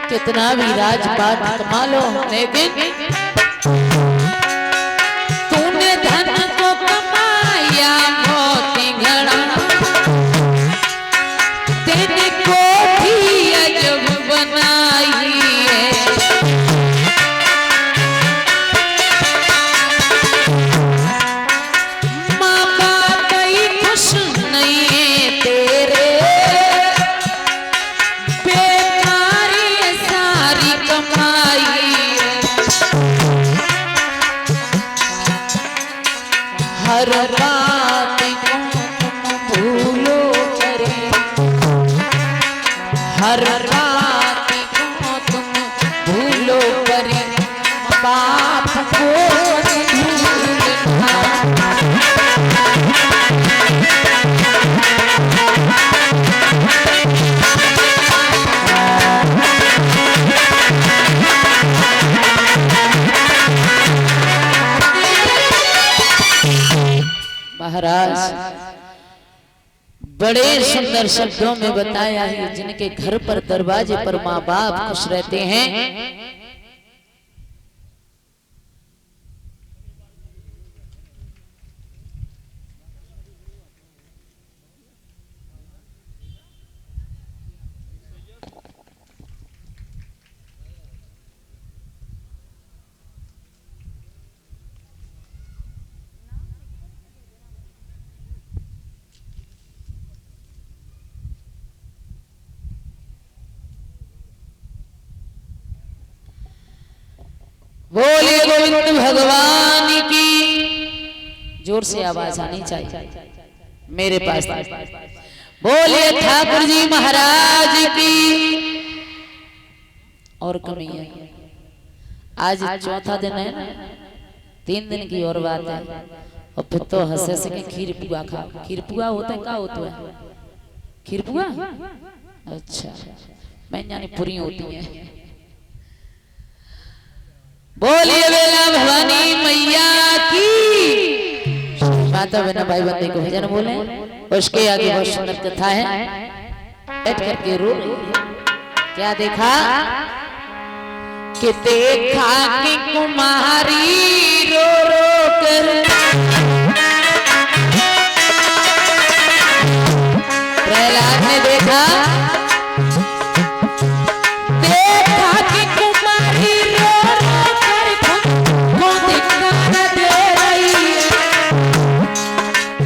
A: कितना भी राजपाट कमा लो, लेकिन तूने धन को कमाया मोती घड़ा, तेरे कोठी अजब बनाई है। माँ बाप कहीं खुश नहीं है तेरे, हर बात को तुम भूलो करे, हर बात को तुम भूलो करे, बाप को भूलना। महाराज बड़े सुंदर शब्दों में बताया है, जिनके घर पर दरवाजे पर माँ बाप खुश रहते हैं, बोले गोविंद भगवान की। जोर से आवाज आनी चाहिए मेरे पास। बोले ठाकुर जी महाराज की। और कमी है, आज चौथा दिन है ना, 3 दिन की और बात है, और फिर तो हंसे से खीर पुआ खा। खीर पुआ होता है, क्या होता है खीर पुआ? अच्छा, मैं जानी पूरी होती है। बोलिए बेला भवानी मैया की। माता बहना भाई बंदे को भजन बोले, उसके आगे बहुत सुंदर कथा है। बैठ करके रो क्या देखा कि देखा कि कुमारी रो रो कर प्रहलाद ने देखा कि कुमारी रो रो कर को धिक्कार दे रही है,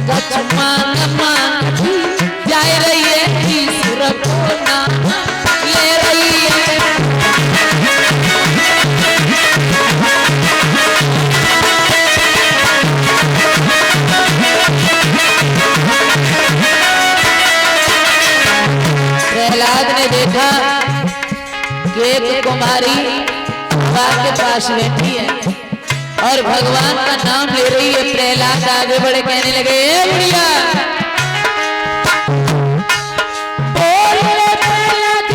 A: गच मांग मांग जा रही है, ईश्वर को नाम ले रही है। प्रहलाद ने देखा कि एक कुमारी भगवान के पास बैठी है और भगवान का नाम ले रही है। प्रहलाद आगे बढ़े कहने लगे, ए बुढ़िया, बोले प्रहलाद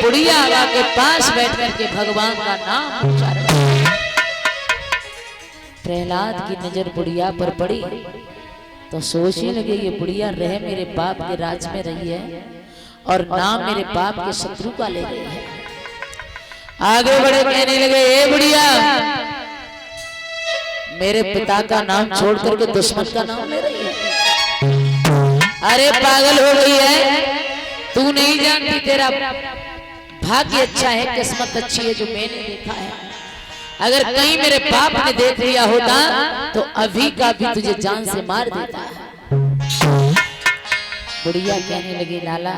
A: बुढ़िया हवा के पास बैठ करके भगवान का नाम उच्चारण। प्रहलाद की नजर बुढ़िया पर पड़ी तो सोचने लगे ये बुढ़िया रह मेरे बाप के राज में रही है और नाम मेरे बाप के शत्रु का ले रही है। आगे बढ़े कहने लगे ए बुढ़िया मेरे पिता का नाम छोड़ करके दुश्मन का नाम ले रही है। अरे पागल हो गई है, तू नहीं जानती तेरा भाग्य अच्छा है, किस्मत अच्छी है जो मैंने देखा है। अगर कहीं मेरे बाप ने देख लिया होता तो अभी का भी तुझे जान से मार देता। बुढ़िया कहने लगी लाला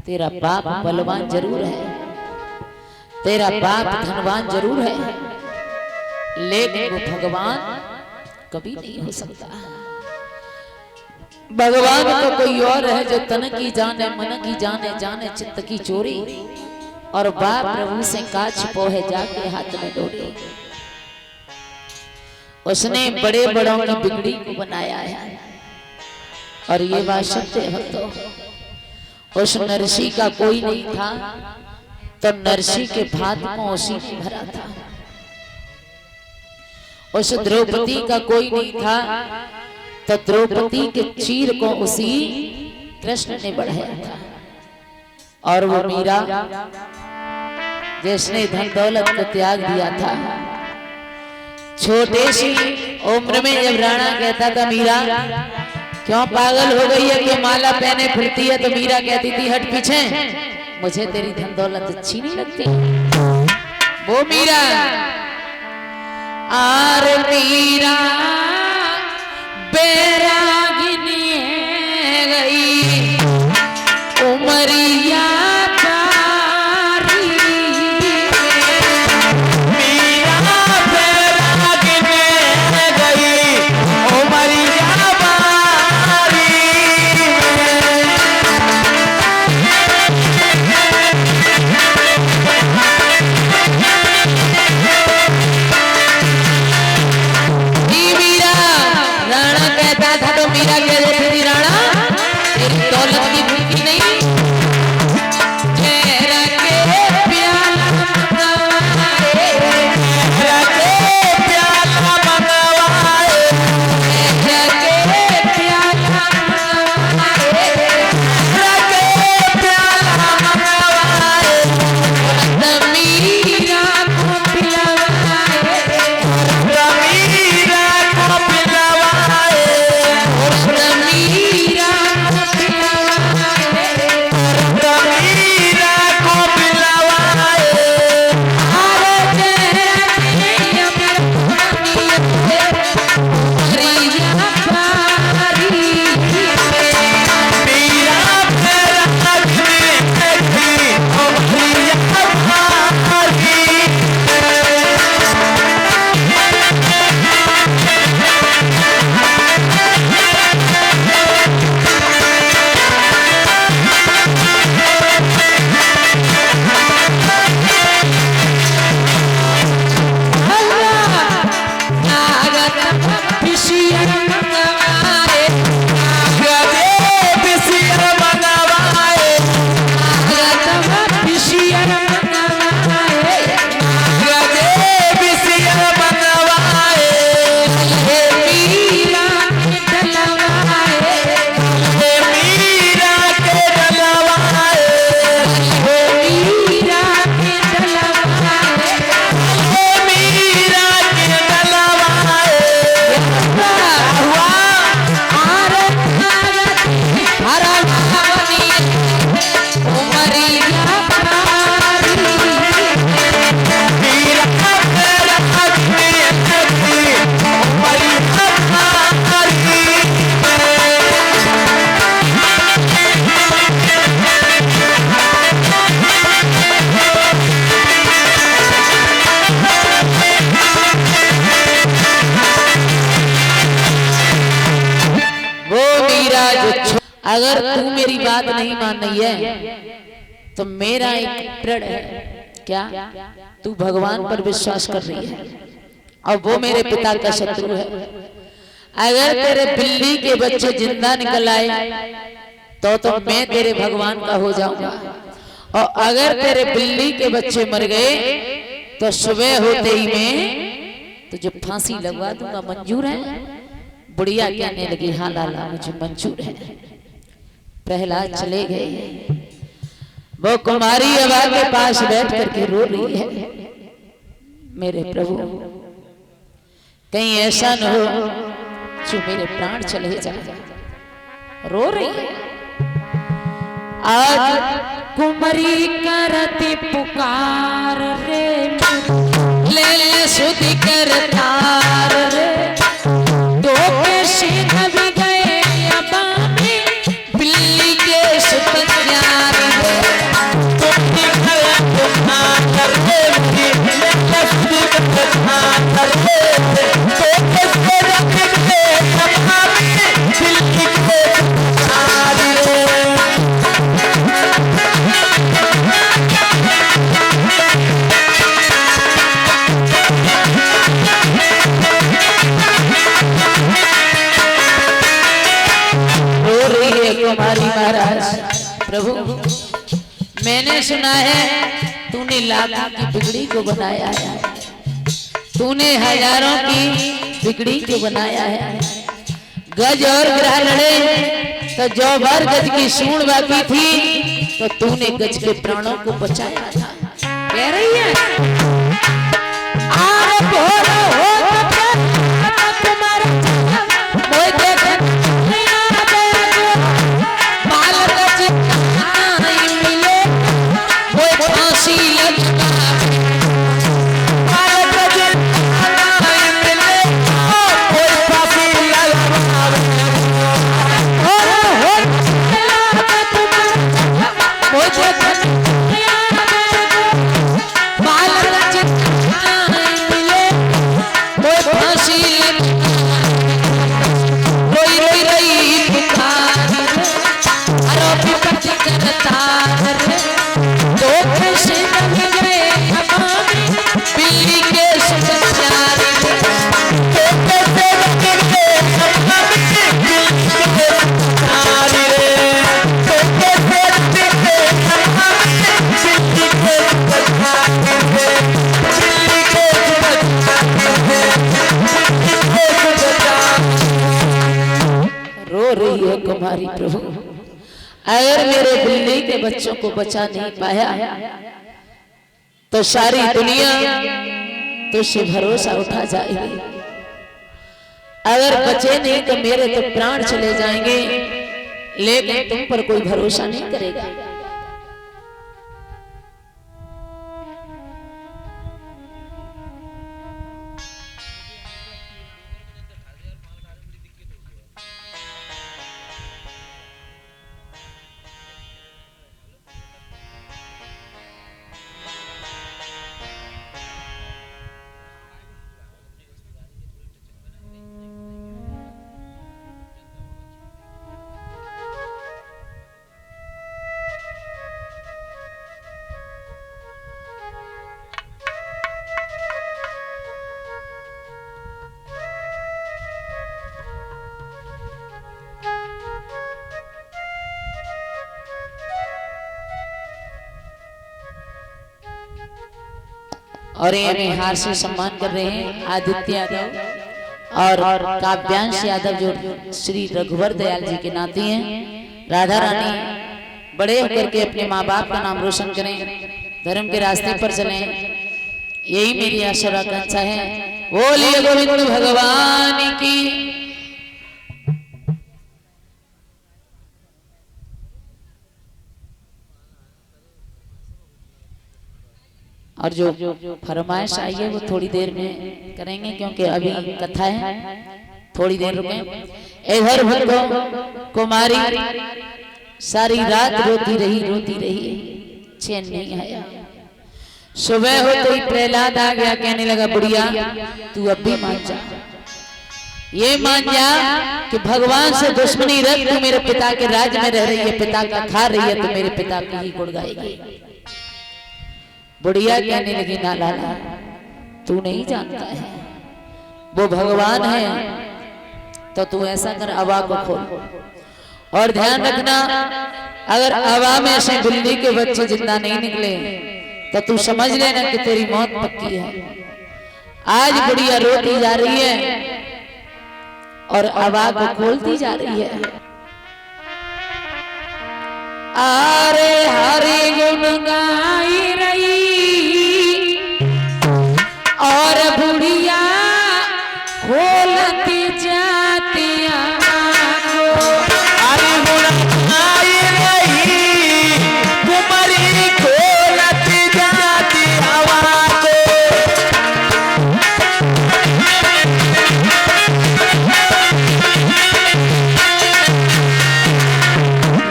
A: तेरा बाप बलवान जरूर है, तेरा बाप धनवान जरूर है, लेकिन वो भगवान कभी नहीं हो सकता। भगवान तो कोई और है जो तन की जाने मन की जाने जाने चित्त की चोरी और बाप प्रभु से का छिपो है जाके हाथ में डोरी। उसने बड़े बड़ों की बिगड़ी को बनाया है और ये बात सत्य है भक्तों। उस नरसी का कोई नहीं था तो नरसी के भात को उसी ने भरा था। उस द्रौपदी का कोई नहीं था तो द्रौपदी के चीर को उसी कृष्ण ने बढ़ाया था। और वो मीरा जिसने धन दौलत को त्याग दिया था, छोटे सी उम्र में जब राणा कहता था मीरा क्यों पागल हो गई है, क्यों माला पहने फिरती है, तो मीरा कहती थी हट पीछे, मुझे तेरी धन दौलत अच्छी नहीं लगती। वो मीरा आर मीरा बैरागिनी गई उमरिया पारी
B: मीरा बैरागिनी गई उमरिया पारी
A: मीरा कह देती थी राणा तेरी दौलत की भूखी नहीं, चेहरा के प्याला मंगवाए,
B: चेहरा के प्याला मंगवाए,
A: चेहरा के प्याला मंगवाए,
B: चेहरा के प्याला मंगवाए,
A: मीरा को पिलवाए,
B: मीरा को पिलवाए,
A: मीरा को पिलवाए,
B: मीरा को पिलवाए। मीरा बैरागिनी गई उमरिया पारी
A: अगर तू मेरी बात नहीं मान रही है तो मेरा एक प्रण है, क्या तू भगवान पर विश्वास कर रही है और वो मेरे पिता का शत्रु है। अगर तेरे बिल्ली के बच्चे जिंदा निकल आए तो मैं तेरे भगवान का हो जाऊंगा और अगर तेरे बिल्ली के बच्चे मर गए तो सुबह होते ही मैं तुझे फांसी लगवा दूंगा, मंजूर है? बुढ़िया कहने लगी हाँ लाला मुझे मंजूर है। प्रहलाद चले गए। वो कुमारी हवा के पास बैठ करके रो रही है, मेरे प्रभु कहीं ऐसा न हो जो मेरे प्राण चले जाए। रो रही है। आज कुमारी करती पुकार रे, ले ले सुधी करतार रे, तो कैसे दब गए अबानी बिल्ली के सुतन्यार रे, तो हमारी महाराज प्रभु मैंने सुना है तूने लाखों की बिगड़ी को बनाया है, तूने हजारों की बिगड़ी को बनाया है। गज और ग्रह लड़े तो जो बार गज की सूंड बाकी थी तो तूने गज के प्राणों को बचाया था। कह रही है कुमारी प्रभु अगर मेरे बिल्ली के बच्चों को बचा नहीं पाया तो सारी दुनिया तुझसे भरोसा उठा जाएगी। अगर बचे नहीं तो मेरे तो प्राण चले जाएंगे, लेकिन तुम पर कोई भरोसा नहीं करेगा। और ये हार से सम्मान कर रहे हैं आदित्य यादव और काव्यांश यादव जो श्री रघुवर दयाल जी के नाती हैं। राधा रानी बड़े होकर के अपने माँ बाप का नाम रोशन करें, धर्म के रास्ते पर चलें, यही मेरी आशा और आकांक्षा है। बोलिए गोविंद भगवान की। और जो फरमाइश आई है वो थोड़ी देर में करेंगे क्योंकि अभी कथा है, थोड़ी देर रुके। इधर भक्तों कुमारी सारी रात रोती रही, चैन नहीं आया। सुबह होते ही प्रहलाद आ गया, कहने लगा बुढ़िया तू अब भी मान जा, ये मान जा कि भगवान से दुश्मनी रख, तू मेरे पिता के राज में रह रही है, पिता का खा रही है, तो मेरे पिता की ही गुण गाएगी। बुढ़िया कहने लगी ना लाला तू नहीं जानता है वो भगवान है, तो तू ऐसा कर हवा को खोल। और ध्यान रखना, अगर हवा में से बिल्ली के बच्चे जिंदा नहीं निकले तो तू समझ लेना कि तेरी मौत पक्की है। आज बुढ़िया रोती जा रही है और हवा को खोलती जा रही है। आरे हरि गुण गाई रही और बुढ़िया खोलती जाती आँखों।
B: हरि गुण गाई रही, कुंवरी खोलती जाती हवा को।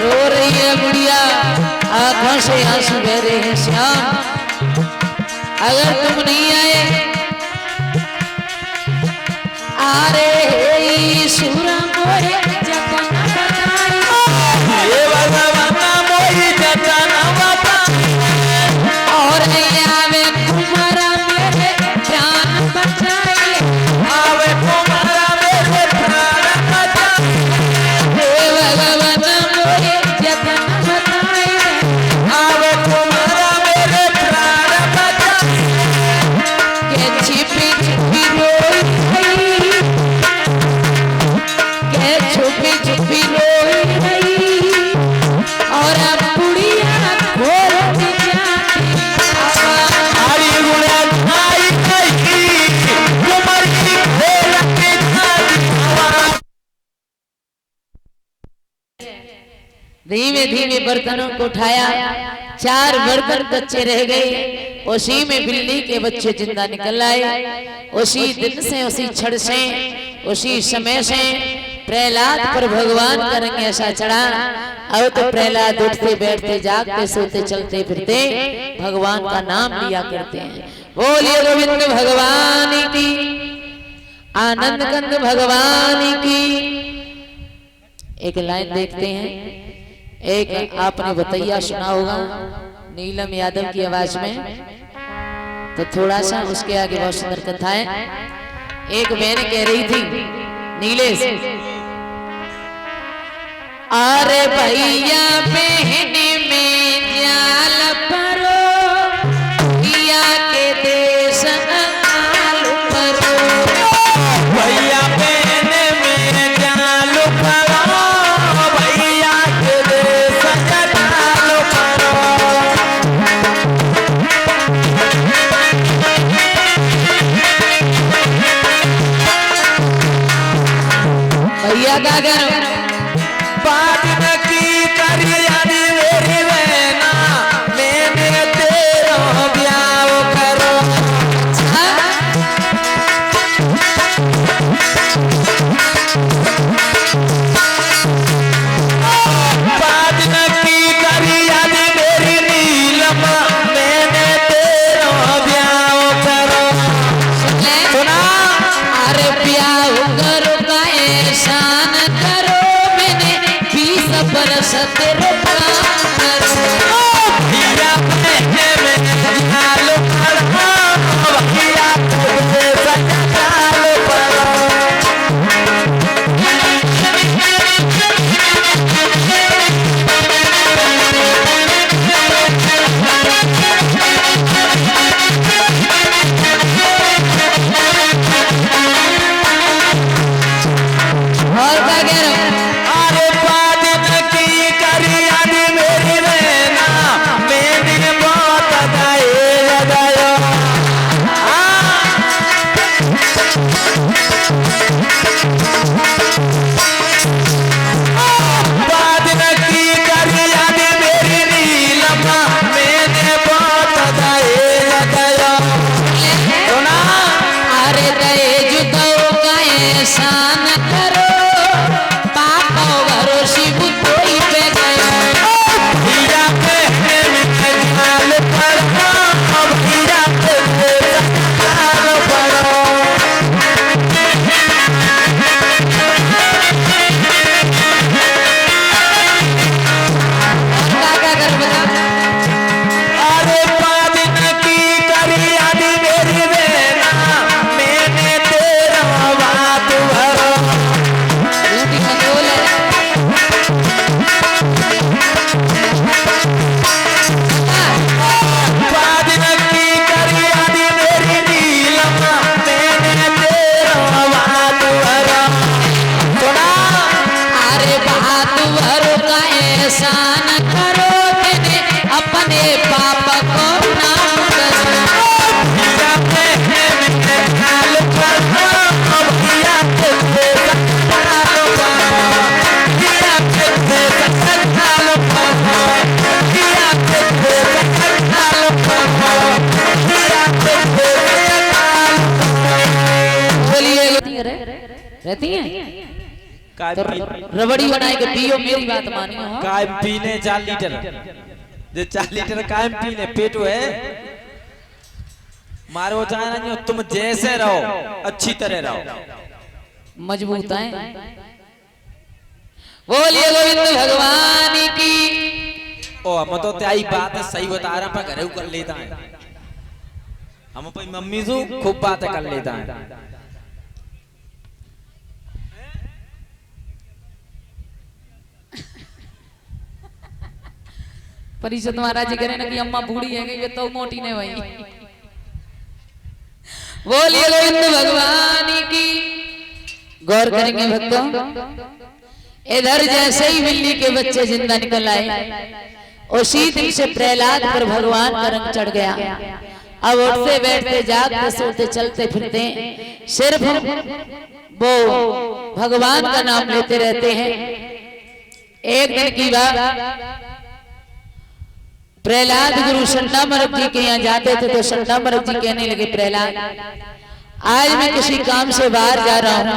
A: रो रही है बुढ़िया, आंखों से आंसू बह रहे हैं। श्याम, अगर तुम नहीं आए, आरे सुरा मोहे जतन बताई,
B: ये भगवान मोहि जतन बताई,
A: और आवे कुमारा मेरे प्राण बचाए,
B: आवे कुमारा मेरे प्राण बचाए।
A: हे भगवान मोहे जतन बताई,
B: आवे कुमारा मेरे प्राण बचाए।
A: के छिपी छिपी रोई रही, के छुपी छुपी रोई रही, और अब बुढ़िया खोलती जाती आवाज़।
B: हरि गुण गाई रही, कुंवरी खोलती जाती हवा।
A: धीमे धीमे बर्तनों को उठाया, 4 बर्तन कच्चे रह गए। उसी में बिल्ली के बच्चे जिंदा निकल आए। उसी दिन से, उसी क्षण से, उसी समय से प्रहलाद पर भगवान का रंग ऐसा चढ़ा। अब तो प्रहलाद उठते बैठते जागते सोते चलते फिरते भगवान का नाम लिया करते हैं। बोलिए गोविंद भगवान की, आनंद कंद भगवान की। एक लाइन देखते हैं। एक आपने बतैया सुना होगा नीलम यादव की आवाज में, तो थोड़ा सा उसके आगे बहुत सुंदर कथा है। एक बहन कह रही थी नीलेश, अरे भैया बहन में जाल परो, किया के देश आलू परो।
B: भैया बहन में जालू परो, भैया के देश जालू परो।
A: भैया का करो,
B: बात न की करियानी मेरी बहना, मैंने तेरा ब्याह करो। बात न की करियानी मेरी नीलम, मैंने तेरा ब्याह करो। सुना,
A: अरे प्यार करो का एहसान करो, रहती हैं
B: काय
A: तो रबड़ी बनाए के पियो, मेरी बात मानियो। हाँ?
B: काय पीने 4 लीटर, जो 4 लीटर काय पीने पेटो है मारो चाहे ना, तुम जैसे रहो अच्छी तरह रहो,
A: मजबूत है। बोलिए गोविंद भगवान की।
B: ओ हम तो त्याई बात है सही बता रहा, पर घरे कर लेता है हम अपनी मम्मी से खूब बातें कर लेता है।
A: परिषद महाराज जी कह रहे ना कि अम्मा बूढ़ी है गई तो मोटी ने वही। बोलिए गोविंद भगवान की। गौर करेंगे भक्तों, इधर जैसे ही बिल्ली के बच्चे जिंदा निकल आए, उसी दिन से प्रहलाद पर भगवान का रंग चढ़ गया। अब उठते बैठते जागते सोते चलते फिरते सिर्फ वो भगवान का नाम लेते रहते हैं। एक दिन की बात, प्रहलाद गुरु संडा मरक जी के यहाँ जाते थे तो संडा मरक जी कहने लगे, प्रहलाद आज मैं किसी काम से बाहर जा रहा हूँ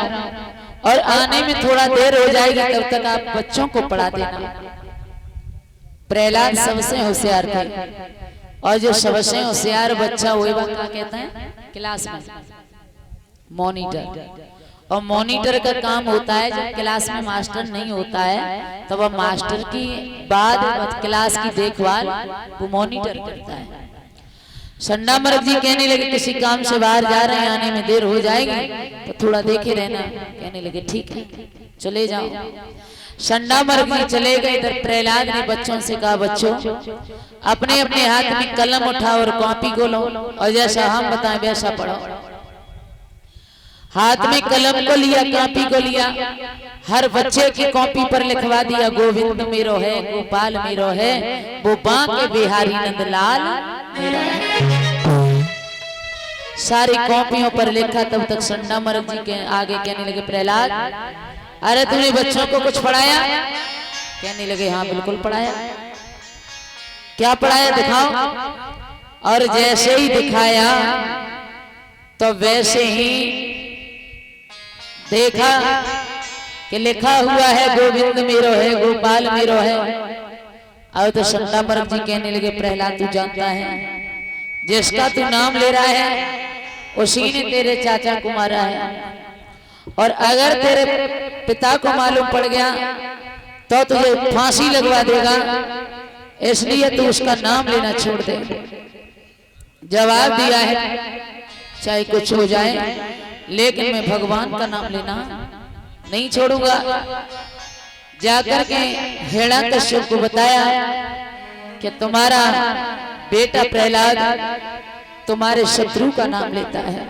A: और आने में थोड़ा देर हो जाएगी, तब तक आप बच्चों को पढ़ा देना। प्रहलाद सबसे होशियार थे, और जो सबसे होशियार बच्चा वो क्या कहते हैं क्लास में मॉनिटर। और मॉनिटर का काम होता है जब क्लास में मास्टर नहीं होता है तब वह मास्टर की बाद क्लास की देखभाल वो मॉनिटर करता है। संडा मर्ग जी कहने लगे किसी काम से बाहर जा रहे हैं, आने में देर हो जाएगी तो थोड़ा देखे रहना। कहने लगे ठीक है चले जाओ। संडा मर्ग जी चले गए। इधर प्रहलाद ने बच्चों से कहा, बच्चों अपने अपने हाथ में कलम उठाओ और कॉपी को लो और जैसा हम बताएं वैसा पढ़ो। हाथ में कलम को लिया, कॉपी को लिया, हर बच्चे की कॉपी पर लिखवा दिया गोविंद मेरो है, गोपाल मेरो है, वो बांके बिहारी नंदलाल मेरो है। सारी कॉपियों पर लिखा। तब तक संडा मर्ग जी के आगे कहने लगे, प्रहलाद अरे तूने बच्चों को कुछ पढ़ाया? कहने लगे हाँ बिल्कुल पढ़ाया। क्या पढ़ाया दिखाओ। और जैसे ही दिखाया तो वैसे ही देखा कि लिखा हुआ है गोविंद मेरो है, गोपाल मेरो है। अब तो संडा मर्ग जी कहने लगे, प्रहलाद तू जानता है जिसका तू नाम ले रहा है उसी ने तेरे चाचा को मारा है, और अगर तेरे पिता को मालूम पड़ गया तो तुझे फांसी लगवा देगा, इसलिए तू उसका नाम लेना छोड़ दे। जवाब दिया है चाहे कुछ हो जाए लेकिन मैं भगवान का नाम लेना नहीं छोड़ूंगा। जाकर के हिरण्यकश्यप को बताया कि तुम्हारा बेटा प्रहलाद तुम्हारे शत्रु का नाम लेता है।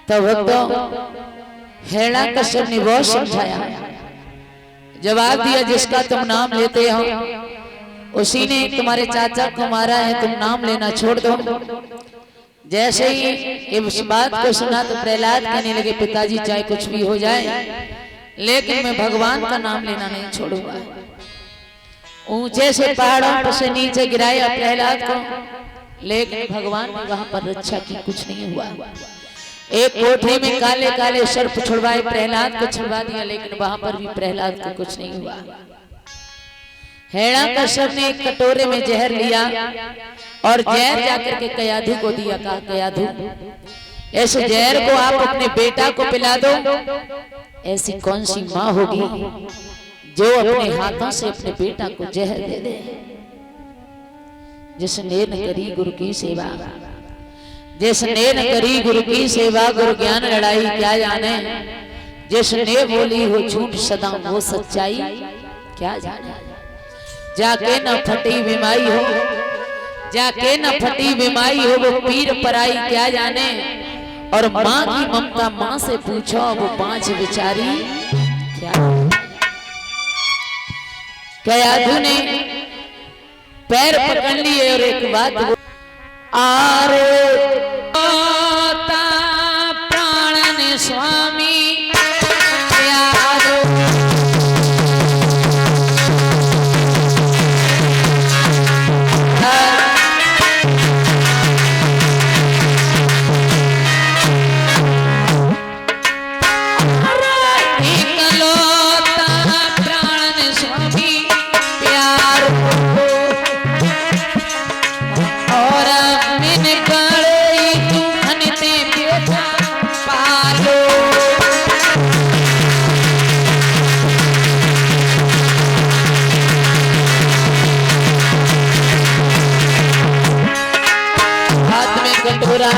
A: तो भक्तों हिरण्यकश्यप ने बहुत समझाया, जवाब दिया जिसका तुम नाम लेते हो उसी ने तुम्हारे चाचा को मारा है, तुम नाम लेना छोड़ दो। जैसे ही इस बात को सुना तो प्रहलाद कहने लगे, पिताजी चाहे कुछ भी हो जाए लेकिन मैं भगवान का नाम लेना नहीं छोड़ूंगा। ऊंचे से पहाड़ों पर से नीचे गिराया प्रहलाद को, लेकिन भगवान ने वहां पर रक्षा की, कुछ नहीं हुआ। एक कोठरी में काले काले सर्प छुड़वाए, प्रहलाद को छुड़वा दिया, लेकिन वहां पर भी प्रहलाद को कुछ नहीं हुआ। हिरण्यकश्यप ने एक कटोरे में जहर लिया और जहर जाकर के कयाधु को दिया। कहा कयाधु इस जहर को आप अपने बेटा को पिला दो। ऐसी कौन सी माँ होगी जो अपने हाथों से अपने बेटा को जहर दे दे। जिसने न करी गुरु की सेवा, जिसने न करी गुरु की सेवा, गुरु ज्ञान लड़ाई क्या जाने। जिसने बोली हो झूठ सदा वो सच्चाई क्या जाने। जाके न फटी बीमारी हो, जाके न फटी बीमारी हो, वो पीर पराई क्या जाने। और माँ की ममता माँ से पूछो, वो 5 बिचारी क्या। कयाधु ने पैर पकड़ लिए और एक बात आरे प्राण स्वामी कटोरा,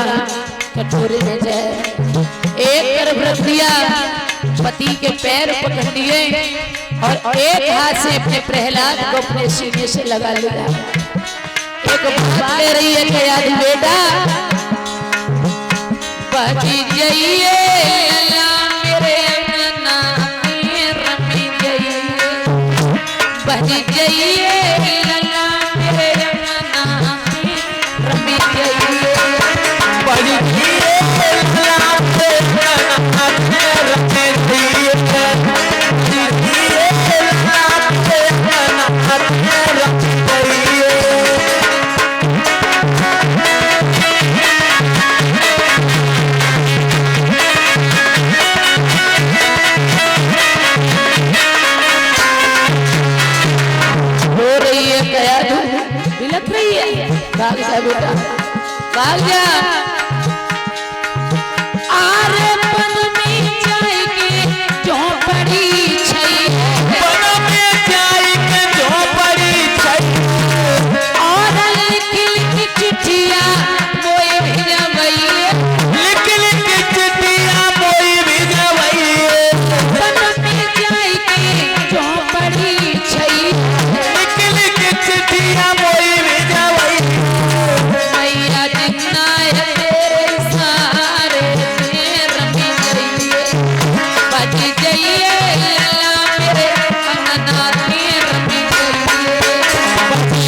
A: कटोरे में जहर। एक तरफ रख दिया, पति के पैर पकड़ लिए और एक हाथ से अपने प्रहलाद को अपने सीने से लगा लिया। एक बात ले रही है कि याद बेटा बची जाइए मेरे नन्ना रमी जाइए, बची जाइए मेरे नन्ना रमी जाइए,
B: बड़ी
A: बिलख रही है। भाग जा बेटा, भाग जा। आरे पन में जाएगी झोपड़ी छई,
B: पन में जाएगी झोपड़ी छई,
A: और लिख लिख चिट्ठिया कोई भेजवैये,
B: लिख लिख चिट्ठिया कोई भेजवैये,
A: पन में जाएगी झोपड़ी छई,
B: लिख लिख चिट्ठिया कोई भेजवैये,
A: मैया जितना है तेरे सारे रमी जाइए, बची जाइए मेरे अंगना में रमी जाइए,
B: बची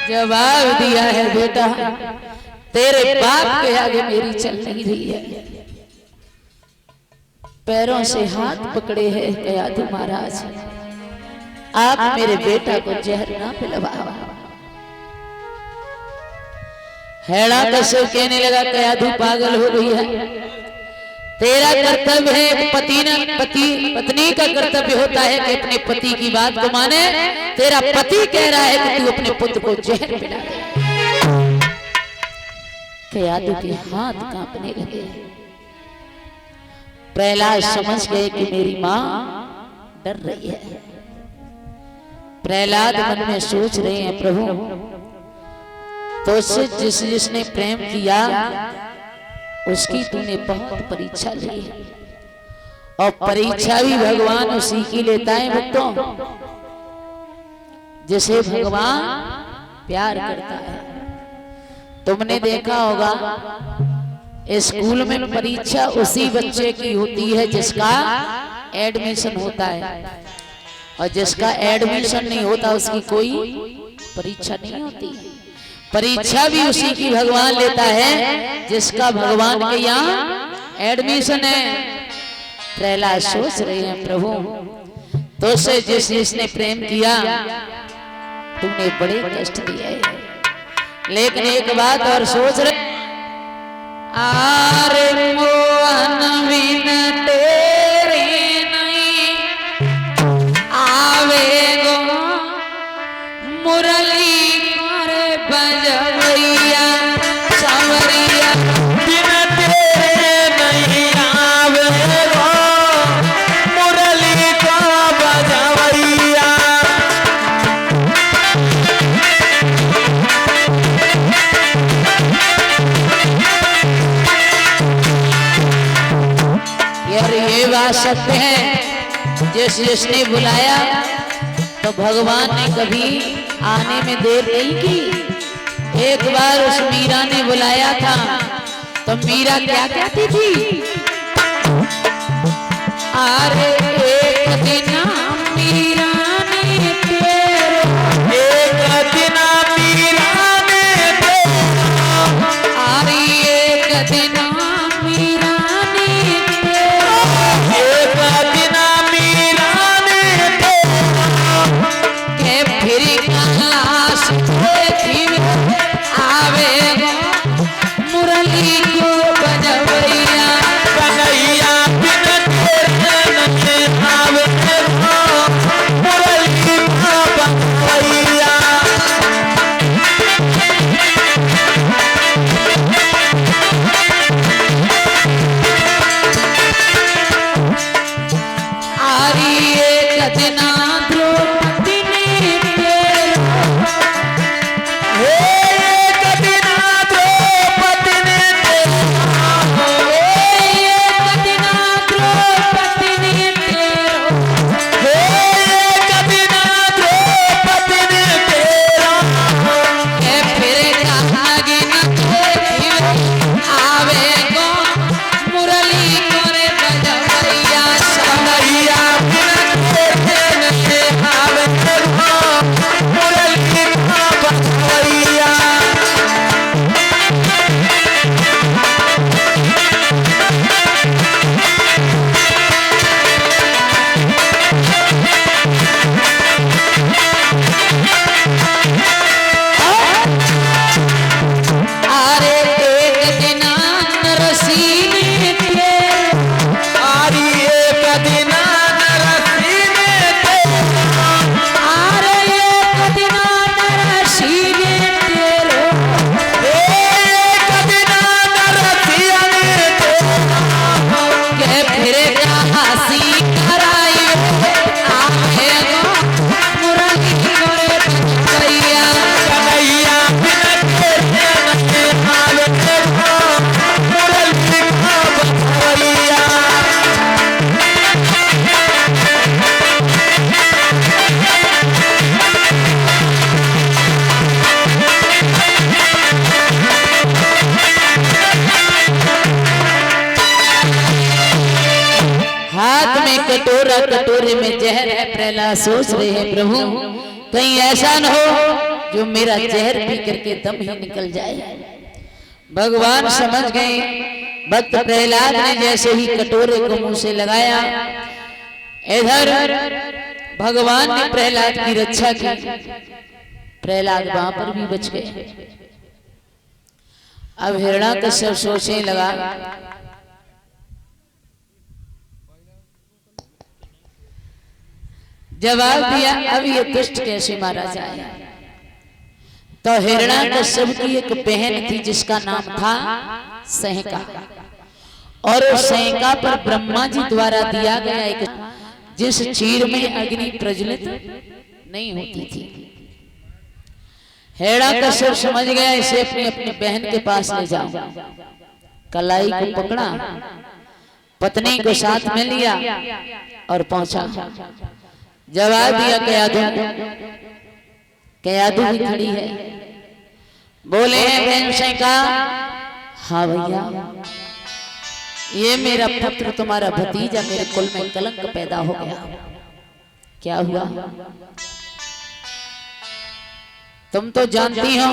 A: जवाब दिया है बेटा तेरे बाप के आगे मेरी चल नहीं रही है। पैरों से हाथ पकड़े है कयाधु महाराज, आप मेरे बेटा को जहर ना पिलवाओ। हैड़ा कसर कहने लगा कयाधु पागल हो गई है, तेरा कर्तव्य है पत्नी का कर्तव्य होता है कि अपने पति की बात को माने। तेरा पति कह रहा है कि तू अपने पुत्र को जहर पिला दे। कयाधु के हाथ कांपने लगे। प्रहलाद समझ गए कि मेरी मां डर रही है। प्रहलाद मन में सोच रहे हैं प्रभु तो जिसने प्रेम किया उसकी तूने बहुत परीक्षा ली है, और परीक्षा भी भगवान उसी की लेता है भक्तों जिसे भगवान प्यार करता है। तुमने देखा होगा स्कूल में परीक्षा उसी बच्चे की होती है जिसका एडमिशन होता है, और जिसका एडमिशन नहीं होता उसकी कोई परीक्षा नहीं होती। परीक्षा भी उसी की भगवान लेता है जिसका भगवान के यहाँ एडमिशन है। प्रहलाद सोच रहे हैं प्रभु तो से जिसने प्रेम किया तुमने बड़े कष्ट दिए है, लेकिन एक बात और सोच रहे आरे मोहन बिन तेरे नहीं आवे गो मुरली बजवैया सांवरिया
B: बिन तेरे नहीं आवे गो मुरली को बजवैया
A: बात सत्य है, जिसने बुलाया तो भगवान ने कभी आने में देर नहीं की। एक बार उस मीरा ने बुलाया था तो मीरा क्या कहती थी? अरे एक दिन मीरा ने तेरे,
B: एक दिन मीरा ने तेरा,
A: अरे एक दिन मीरा ने तेरे,
B: एक दिन मीरा ने तेरा,
A: के फिर कैलाश देखी आवे मुरली को बजवैया,
B: कन्हैया बिन तेरे नहीं आवे मुरली को बजवैया।
A: आरी एक दिन द्रौपदी ने तेरा,
B: एक दिन द्रौपदी ने तेरा,
A: एक दिन द्रौपदी ने तेरा,
B: एक दिन द्रौपदी ने तेरा,
A: के फिर कहागी न देखी आवे गो मुरली करे बजवैया।
B: कन्हैया बिन तेरे नहीं आवे मुरली को बजवैया।
A: अरे एक दिन नरसी ने तेरा,
B: आरी एक दिन नरसी ने तेरा,
A: अरे एक दिन नरसी ने तेरा,
B: एक दिन नरसी ने तेरा,
A: के फिर हंसी कराई आवे गो मुरली करे बजवैया।
B: कन्हैया बिन तेरे नहीं आवे मुरली को बजवैया।
A: हाथ में कटोरा, कटोरे में जहर है। प्रहलाद सोच रहे हैं प्रभु कहीं ऐसा न हो जो मेरा जहर पी करके दम ही निकल जाए। भगवान समझ गए। भक्त प्रहलाद ने जैसे ही कटोरे को मुंह से लगाया, इधर भगवान ने प्रहलाद की रक्षा की। प्रहलाद वहां पर भी बच गए। अब हिरण्याकश्यप सोचने लगा, जवाब दिया अब ये दुष्ट कैसे मारा जाए। तो हिरण्याकश्यप की एक बहन थी जिसका नाम था सहका, और उस सहका पर ब्रह्मा जी द्वारा दिया गया एक जिस चीर में अग्नि प्रज्वलित नहीं होती थी। हिरण्याकश्यप समझ गया इसे अपनी अपनी बहन के पास ले जाओ। कलाई को पकड़ा, पत्नी को साथ में लिया और पहुंचा। जवाब दिया कयाधु भी खड़ी है। बोले हैं बहन सहका, हाँ भैया ये मेरा पुत्र तुम्हारा भतीजा मेरे कुल में कलंक पैदा हो गया। क्या हुआ? तुम तो जानती हो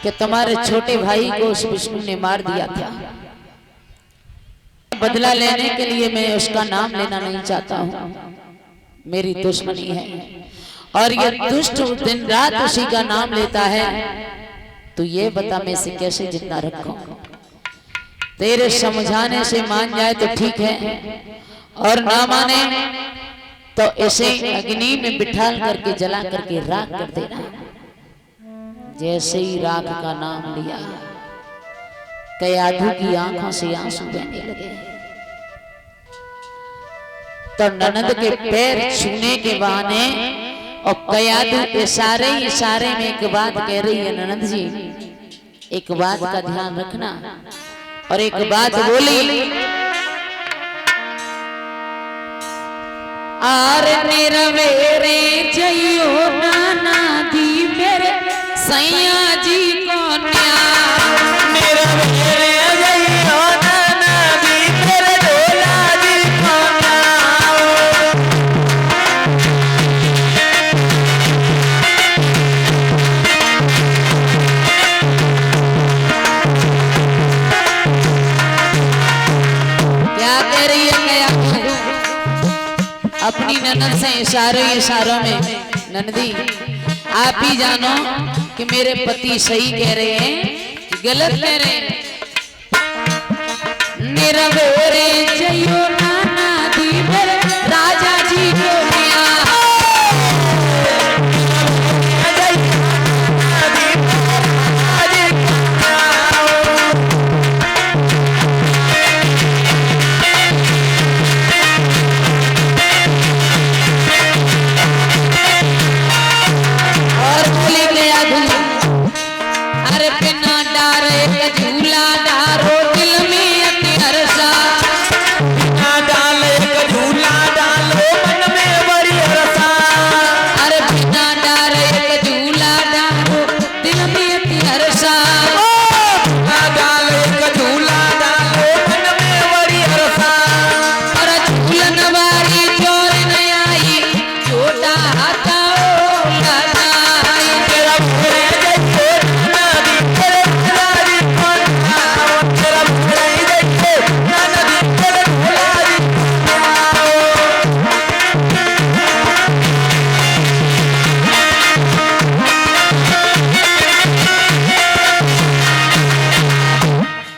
A: कि तुम्हारे छोटे भाई को उस विष्णु ने मार दिया था। बदला लेने के लिए मैं उसका नाम लेना नहीं चाहता हूँ, मेरी दुश्मनी है। और ये दुष्ट दिन रात उसी का नाम लेता है। तो ये बता मैं इसे कैसे जिंदा रखूं? तेरे समझाने से मान जाए तो ठीक है, और ना माने तो इसे अग्नि में बिठा करके जला करके राख कर देना। जैसे ही राख का नाम लिया, कयाधु की आंखों से आंसू बहने लगे। तो ननद के पैर छूने के बहाने और कयाधु इशारे में एक बात कह रही है, ननद जी एक बात का ध्यान रखना। और एक बात बोली आर निरवेरे जइयो नाना दी मेरे सैया जी को न्यार
B: निरवेरे जइयो नाना दी मेरे ढोला जी को न्यार।
A: क्या कह रही है क्या अपनी ननद से इशारों में ननदी आप ही जानो कि मेरे पति सही कह रहे हैं कि गलत कह रहे हैं। निरवेरे जइयो नाना दी मेरे राजा जी को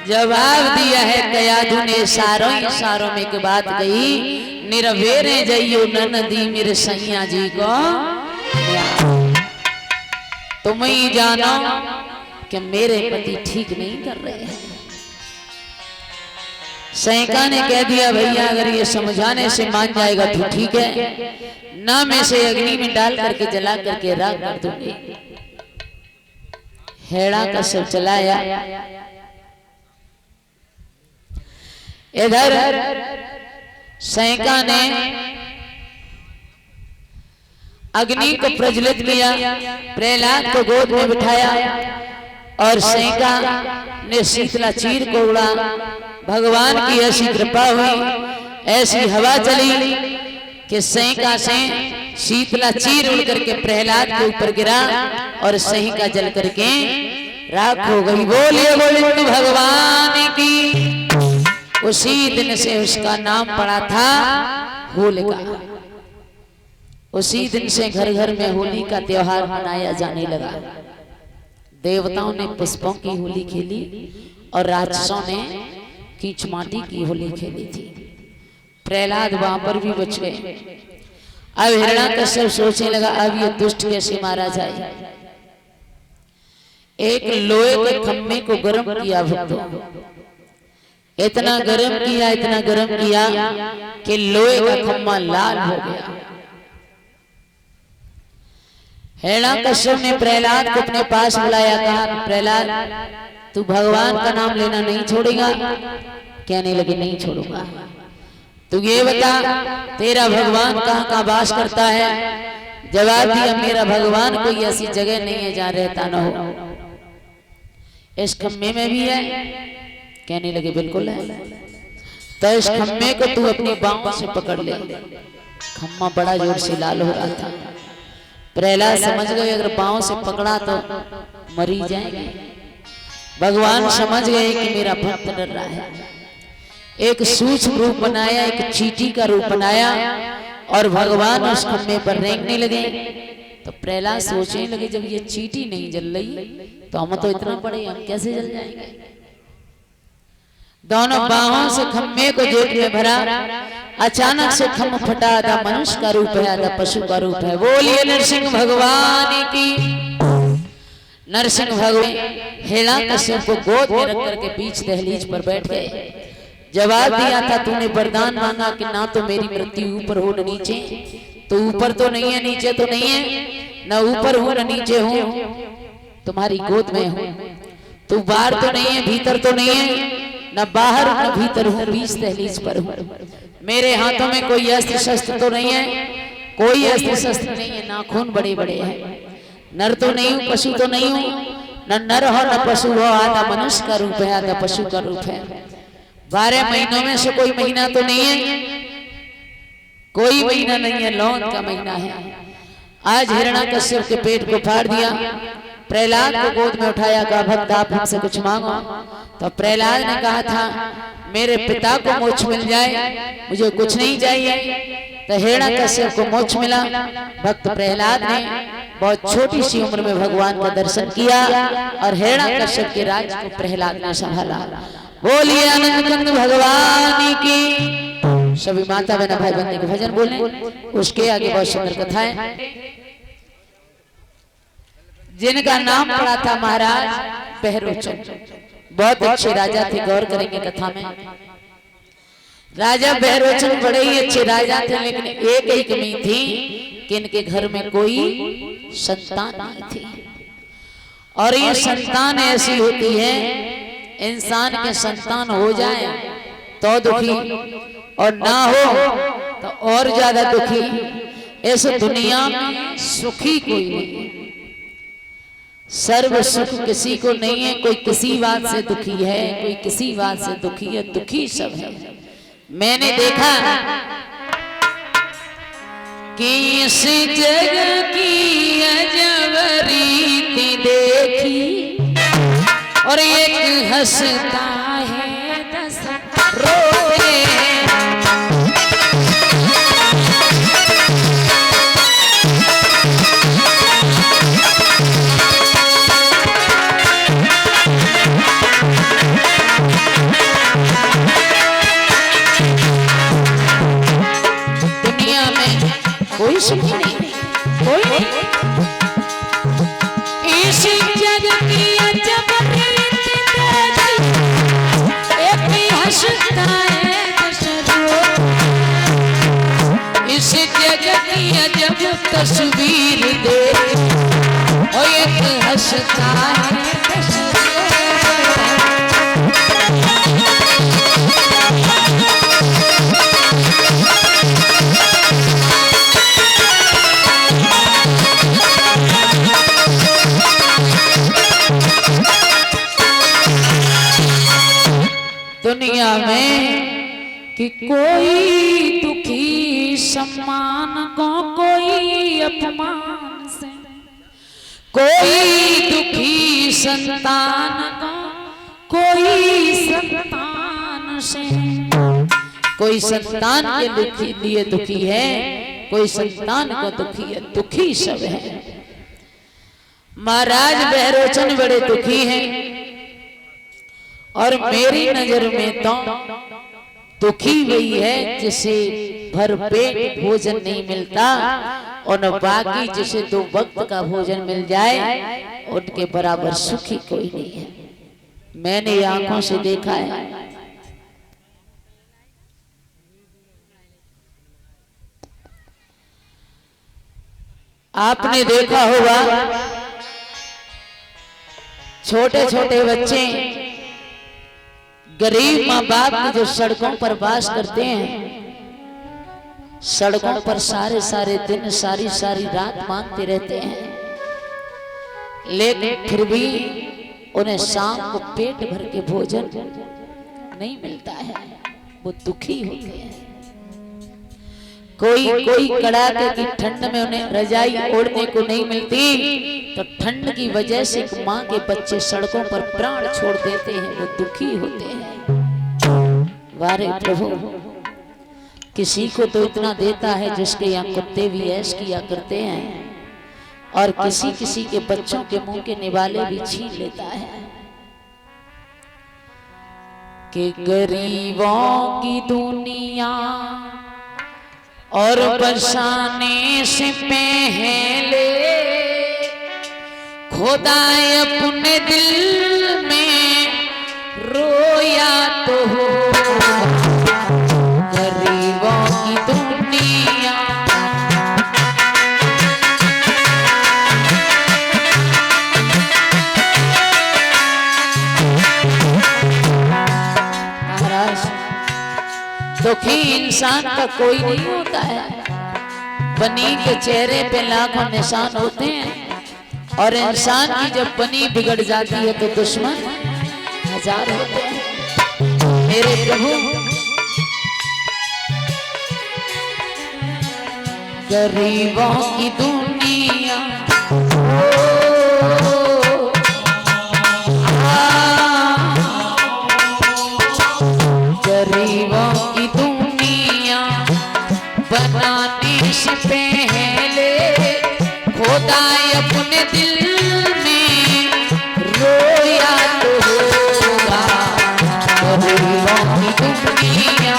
A: जवाब दिया है कयाधु ने इशारों में के बात कही निरवेरे जइयो ननदी मेरे सैया जी को तुम ही जानो कि मेरे पति ठीक नहीं कर रहे हैं। सैका ने कह दिया भैया अगर ये समझाने से मान जाएगा तो ठीक है, ना मैं से अग्नि में डाल करके जला करके राख कर दूंगी। हेड़ा का सब चलाया इधर सैका ने अग्नि को प्रज्वलित किया, प्रहलाद को गोद में बिठाया और सैका ने शीतला चीर को उड़ा। भगवान की ऐसी कृपा हुई, ऐसी हवा चली कि सैका से शीतला चीर उड़ करके प्रहलाद के ऊपर गिरा और सैका जल करके राख हो गई। बोलिए गोविंद भगवान की। उसी दिन से उसका नाम पड़ा था होलिका। उसी दिन से घर घर में होली का त्योहार मनाया जाने लगा। देवताओं ने पुष्पों की होली खेली और राक्षसों ने कीच माटी की होली खेली थी। प्रहलाद वहां पर भी बच गए। अब हिरण्याकश्यप सोचने लगा अब ये दुष्ट कैसे मारा जाए। एक लोहे के खम्भे को गर्म किया भक्तों, इतना गर्म किया कि लोहे का खम्भा लाल हो गया। हिरण्याकश्यप ने प्रहलाद को अपने पास बुलाया, कहा प्रहलाद तू भगवान का नाम लेना नहीं छोड़ेगा? कहने लगे नहीं छोड़ूंगा। तू ये बता तेरा भगवान कहाँ कहाँ वास करता है? जवाब दिया मेरा भगवान कोई ऐसी जगह नहीं है जहाँ रहता न हो। इस खम्भे में भी है? कहने लगे बिल्कुल है। तो इस खम्भे को तू अपनी बाहों से पकड़ ले। खम्भा बड़ा जोर से लाल हो रहा था। प्रहलाद समझ गए अगर बाहों से पकड़ा तो मरी जाएंगे। भगवान समझ गए कि मेरा भक्त डर रहा है। एक सूक्ष्म रूप बनाया, एक चींटी का रूप बनाया और भगवान उस खम्भे पर रेंगने लगे। तो प्रहलाद सोचने लगे जब ये चींटी नहीं जल रही तो हम तो इतना बड़े हम कैसे जल जाएंगे। दोनों बाहों से खम्भे को जेब में भरा। अचानक से खम्भ फटा। आधा मनुष्य का रूप है, आधा पशु का रूप है। बोलिए नरसिंह भगवान की। नरसिंह भगवान हिरण्याकश्यप को गोद में रख करके बीच दहलीज पर बैठ गए। जवाब दिया था तूने वरदान मांगा कि ना तो मेरी मृत्यु ऊपर हो न नीचे। तो ऊपर तो नहीं है, नीचे तो नहीं है, न ऊपर हूं न नीचे हूं, तुम्हारी गोद में हूं। तू बाहर तो नहीं है, भीतर तो नहीं है, न बाहर न भीतर हूं, बीच दहलीज पर हूं। मेरे हाथों में कोई अस्त्र शस्त्र तो नहीं है, कोई अस्त्र शस्त्र नहीं है, नाखून बड़े बड़े हैं। नर तो नहीं हूं, पशु तो नहीं हूं, न नर हो न पशु हो, आधा मनुष्य का रूप है आधा पशु का रूप है। 12 महीनों में से कोई महीना तो नहीं है, कोई महीना नहीं है, लौन का महीना है। आज हिरण्याकश्यप के पेट को फाड़ दिया, प्रहलाद को गोद में उठाया, कहा भक्त आप हमसे कुछ मांगो। तो प्रहलाद ने कहा था मेरे पिता को मोक्ष मिल जाए, मुझे कुछ नहीं चाहिए। तो हिरण्याकश्यप को मोक्ष मिला। भक्त प्रहलाद ने बहुत छोटी सी उम्र में भगवान का दर्शन किया और हिरण्याकश्यप के राज को प्रहलाद ने संभाला। बोलिए आनंद कंद भगवान की। सभी माता बहना भाई बंधु के भजन बोले, उसके आगे बहुत सुंदर कथाएं। जिनका नाम पड़ा था महाराज बहरोचन, बहुत अच्छे राजा थे, गौर करेंगे कथा में। राजा बहरोचन बड़े ही अच्छे राजा थे, लेकिन एक ही कमी थी कि इनके घर में कोई संतान नहीं थी। और ये संतान ऐसी होती है, इंसान के संतान हो जाए तो दुखी और ना हो तो और ज्यादा दुखी। इस दुनिया में सुखी कोई नहीं, सर्व सुख किसी को नहीं है। कोई किसी बात से दुखी है, कोई किसी बात से दुखी है, दुखी सब है। मैंने देखा कि इस जग की अजब रीति देखी, और एक हंसता है 10 रोते हैं। कोई सुख नहीं, कोई नहीं। इस जग की अजब रीति देखी, एक ही हंसता है 10 रोते। इस जग की अजब तस्वीर देखी, और एक हंसता है 10 दुनिया में कि कोई दुखी सम्मान को, कोई अपमान से, कोई दुखी संतान को, कोई संतान से। कोई संतान के लिए दुखी है, कोई संतान को दुखी है, दुखी सब है। महाराज बहरोचन बड़े दुखी हैं, और मेरी नजर में तो दुखी वही है जिसे भरपेट भोजन नहीं मिलता, और बाकी जिसे 2 वक्त का भोजन मिल जाए उनके बराबर सुखी कोई नहीं है। मैंने आंखों से देखा है। आपने देखा होगा छोटे छोटे बच्चे गरीब माँ बाप की जो सड़कों पर वास करते हैं, सड़कों पर सारे सारे दिन सारी सारी रात मांगते रहते हैं, लेकिन फिर भी उन्हें शाम को पेट भर के भोजन नहीं मिलता है, वो दुखी होते हैं। कोई कड़ाके की ठंड में उन्हें रजाई ओढ़ने को नहीं मिलती, तो ठंड की वजह से माँ के बच्चे सड़कों पर प्राण छोड़ देते हैं, वो दुखी होते हैं। वारे प्रभु, किसी को तो इतना देता है जिसके यहाँ कुत्ते भी ऐश किया करते हैं, और किसी किसी के बच्चों के मुंह के निवाले भी छीन लेता है। कि गरीबों की दुनिया और बरसाने से पहले खुदा अपने दिल में रोया तो हो। गरीबों की दुनिया महाराज, दुखी इंसान का कोई नहीं होता है। बनी के चेहरे पे लाखों निशान होते हैं और इंसान की जब बनी बिगड़ जाती है तो दुश्मन हजार होते हैं। मेरे प्रभु गरीबों की दुनिया गरीबों की दुनिया बनाने से पहले खुदा अपने दिल में रोया तो होगा। गरीबों की दुनिया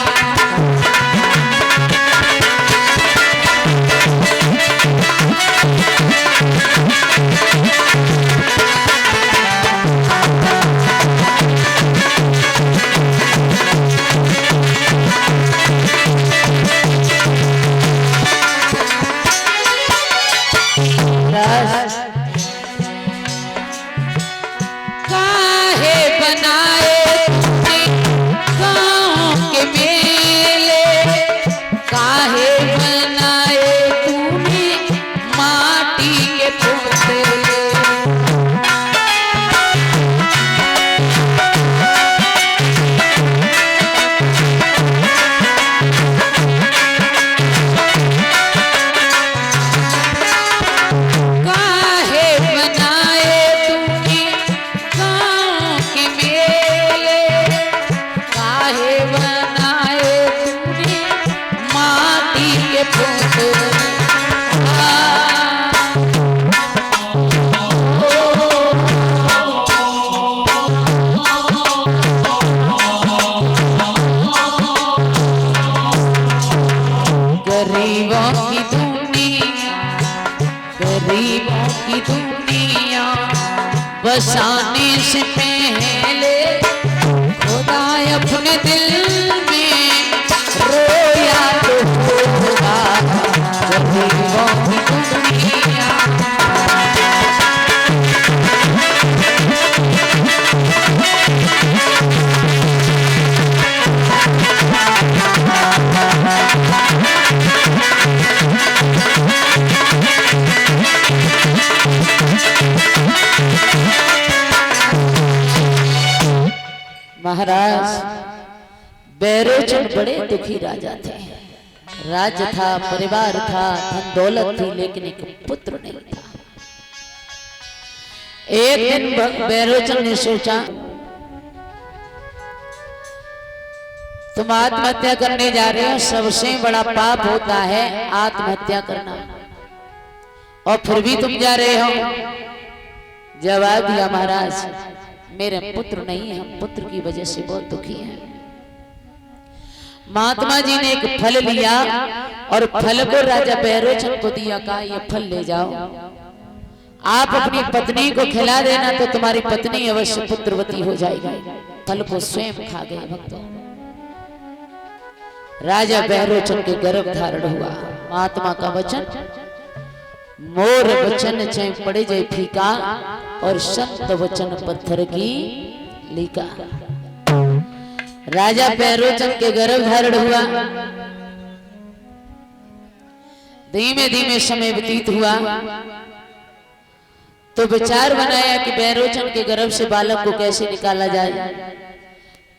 A: काहे बनाए तूने गाँव के मेले, काहे बनाए तूने माटी के पुतले। गरीबों की दुनिया बसाने से पहले खुदा अपने दिल में रोया तो होगा। गरीबों की दुनिया महाराज बैरोचन बड़े दुखी राजा थे। राज्य था, परिवार था, धन दौलत थी, लेकिन एक पुत्र नहीं था। एक दिन बैरोचन ने सोचा तुम आत्महत्या करने जा रहे हो, सबसे बड़ा पाप होता है आत्महत्या करना, और फिर भी तुम जा रहे हो। जवाब दिया महाराज मेरे पुत्र नहीं है, हम पुत्र की वजह से बहुत दुखी हैं। महात्मा जी ने एक फल लिया और फल को राजा बैरोचन को दिया, कहा ये फल ले जाओ, आप अपनी पत्नी को खिला देना तो तुम्हारी पत्नी अवश्य पुत्रवती हो जाएगी। फल को स्वयं खा गए भक्तों। राजा बैरोचन के गर्भ धारण हुआ। महात्मा का वचन मोर वचन चाहे पड़े जाए फीका, और संत वचन पत्थर की लीका। राजा बैरोचन के गर्भ धारण हुआ। धीमे धीमे समय व्यतीत हुआ तो विचार बनाया कि बैरोचन के गर्भ से बालक को कैसे निकाला जाए।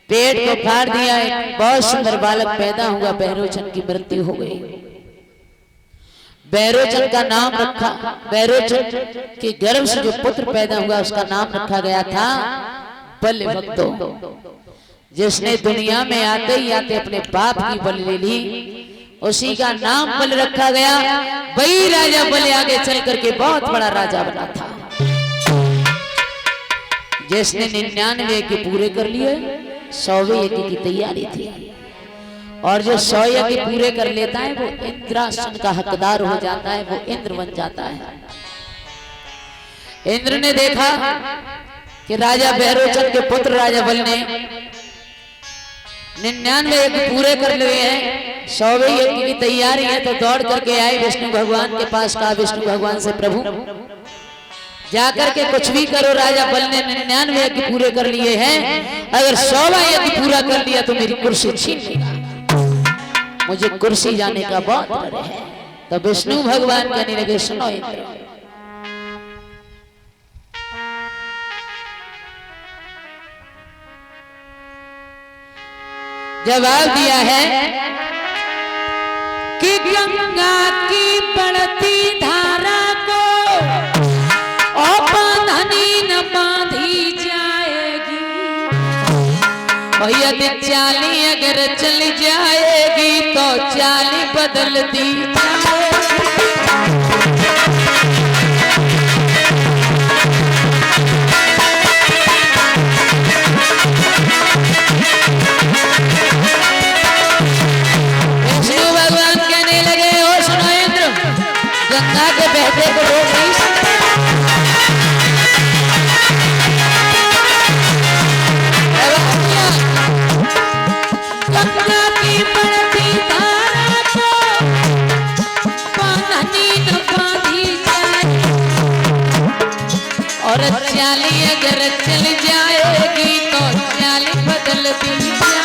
A: पेट को फाड़ दिया, एक बहुत सुंदर बालक पैदा हुआ। बैरोचन की मृत्यु हो गई। बैरोचन का नाम रखा, बैरोचन के गर्भ से जो पुत्र पैदा हुआ उसका नाम रखा गया था बल। भक्तों, जिसने दुनिया में आते ही आते अपने बाप की बल ले ली, उसी का नाम बल रखा गया। वही राजा बल आगे चल करके बहुत बड़ा राजा बना था, जिसने 99 यज्ञ पूरे कर लिए, 100वें यज्ञ की तैयारी थी। और जो 100 यज्ञ पूरे कर लेता है वो इंद्रासन का हकदार हो जाता है, वो इंद्र बन जाता है। इंद्र ने देखा कि राजा बैरोचन के पुत्र राजा बल ने 99 यज्ञ पूरे कर लिए हैं, 100वें यज्ञ की तैयारी है, तो दौड़ करके आए विष्णु भगवान के पास। कहा विष्णु भगवान से प्रभु जाकर के कुछ भी करो, राजा बल ने 99 यज्ञ पूरे कर लिए हैं, अगर 100वां यज्ञ पूरा कर लिया तो मेरी कुर्सी छीन लेगा, मुझे कुर्सी जाने का बहुत डर है। तो विष्णु भगवान कहने लगे सुनो इंद्र, जवाब दिया है कि गंगा की बढ़ती धारा को औपधनी न बांधी जाएगी, यदि चाली अगर चल जाएगी तो चाली बदल दी जाएगी। विष्णु भगवान कहने लगे ओ सुनो इंद्र, गंगा के बहते को रोक नहीं सकते। गंगा की बढ़ती धारा को पानी न बांधी जाए, और चाली अगर चल जाएगी तो चाली बदल दी जाए।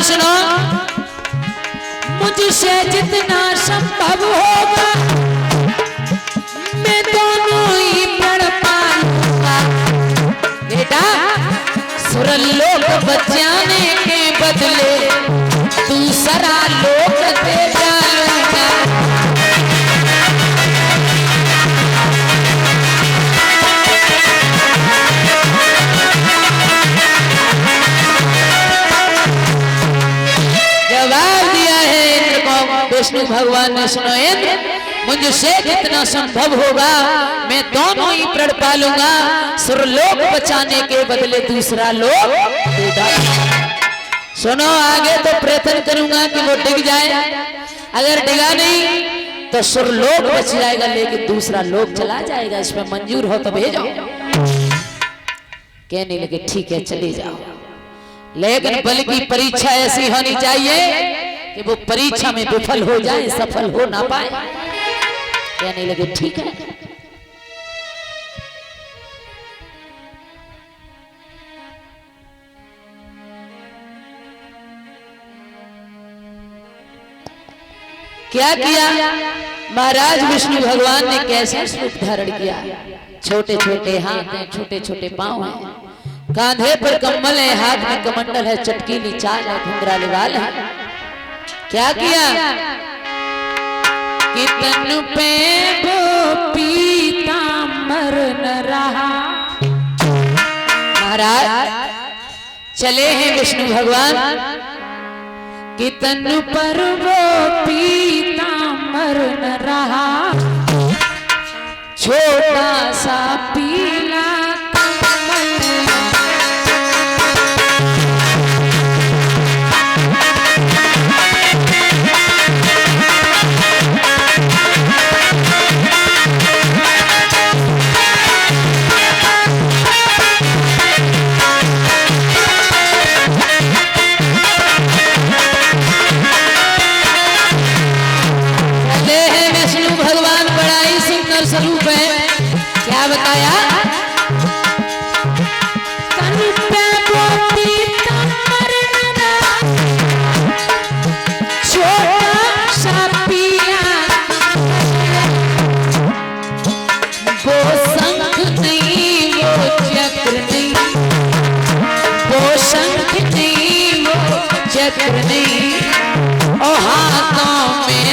A: सुनो, मुझसे जितना संभव होगा मैं दोनों ही प्रण पालूंगा। बेटा सुरलोक बचाने के बदले दूसरा लोक दे डालूंगा। जवाब दिया है इंद्र को विष्णु भगवान ने, सुनो इंद्र, मुझसे जितना संभव होगा मैं दोनों ही प्रण पालूंगा। सुरलोक बचाने के बदले दूसरा लोक दे डालूंगा। सुनो, आगे तो प्रयत्न करूंगा कि वो डिग जाए, अगर डिगा नहीं तो सुरलोक बच जाएगा, लेकिन दूसरा लोक चला जाएगा। इसमें मंजूर हो तो भेजो। कहने लगे ठीक है चले जाओ, लेकिन बल की परीक्षा ऐसी होनी चाहिए कि वो परीक्षा में विफल हो जाए, सफल हो ना पाए। कहने लगे ठीक है। क्या किया महाराज विष्णु भगवान ने? कैसे रूप धारण किया? छोटे छोटे हाथ हैं, छोटे छोटे पांव हैं, कांधे पर कम्बल है, हाथ में कमंडल है, चटकीली चाल है, घुंघराले वाल है। क्या किया कि तन पे वो पीतांबर न रहा। महाराज चले हैं विष्णु भगवान कि तन पर वो पीतांबर न रहा, छोटा सा पीला स्वरूप है। क्या बताया? छोटा सा पिया वो शंख नहीं, वो चक्र नहीं, वो शंख नहीं, वो चक्र नहीं, और हाथों में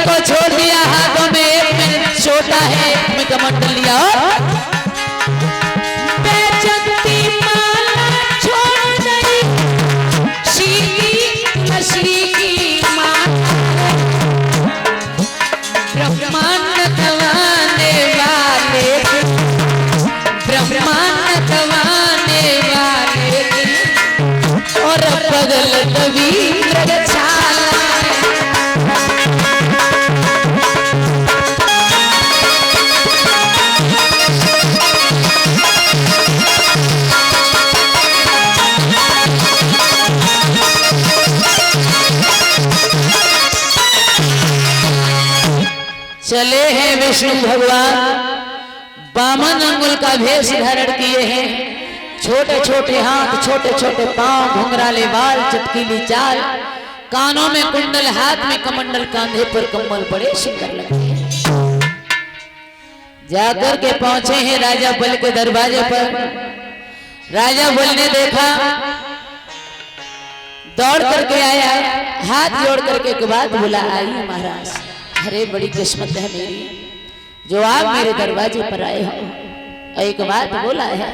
A: को छोड़ दिया, हाथों में एक में छोटा है, एक में कमंडल लिया। माला छोड़ नहीं, ब्रह्मांड दबाने वाले, ब्रह्मांड दबाने वाले, और बगल दबी मृग छाया चले हैं विष्णु भगवान, बामन अंगुल का भेष धारण किए हैं, छोटे छोटे हाथ, छोटे छोटे पांव, घुंघराले बाल, चटकीली चाल, कानों में कुंडल, हाथ में कमंडल, कांधे पर कम्बल, बड़े सुंदर लगते हैं। जाकर के पहुंचे हैं राजा बल के दरवाजे पर। राजा बल ने देखा, दौड़ करके आया, हाथ जोड़ करके एक बात बोला, आइए महाराज, अरे बड़ी किस्मत है मेरी जो आप मेरे दरवाजे पर आए हो। एक बात बोला है,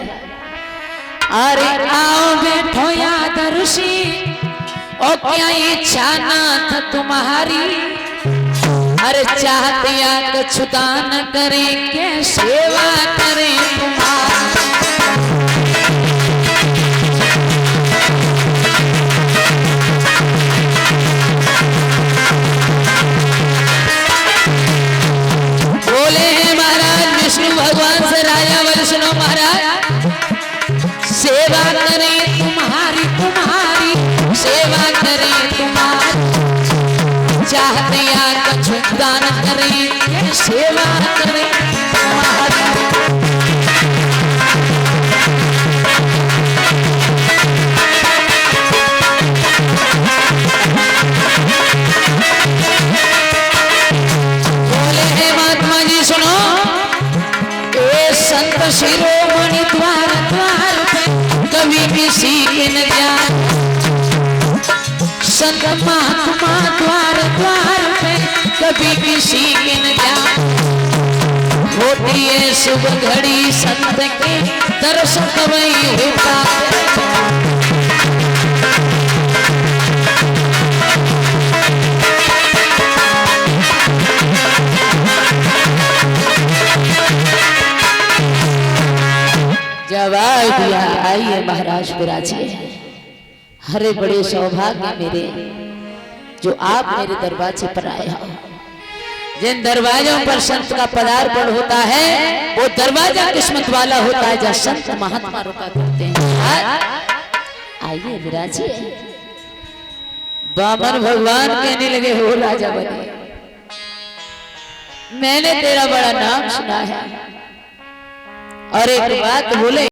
A: अरे आओ बैठो याद ऋषि, ओ क्या इच्छा ना था तुम्हारी, अरे चाहते या कछुदान करें के सेवा करें तुम्हारी। बोले हैं महाराज विष्णु भगवान से, राजा वैष्णव महाराज, सेवा करें तुम्हारी, तुम्हारी सेवा करें तुम्हारी, चाहते या कुछ दान करें, सेवा करें तुम्हारी। बोले हैं महात्मा जी सुनो, ए संत शिरोमणि द्वार द्वार पे कभी किसी के न जाए, संत महात्मा द्वार द्वार पे कभी किसी के न जाए, होती है शुभ घड़ी संत के दर्शन कभी होता है। जवाब दिया, आइए महाराज विराजिए। हरे बड़े सौभाग्य मेरे जो आप मेरे दरवाजे पर आए हो। जिन दरवाजों पर संत का पदार्पण होता है वो दरवाजा किस्मत वाला होता है, जहाँ संत महात्मा रुका करते हैं। आइए विराजिए। बामन भगवान कहने लगे, हो राजा बने, मैंने तेरा बड़ा नाम सुना है और एक बात बोले,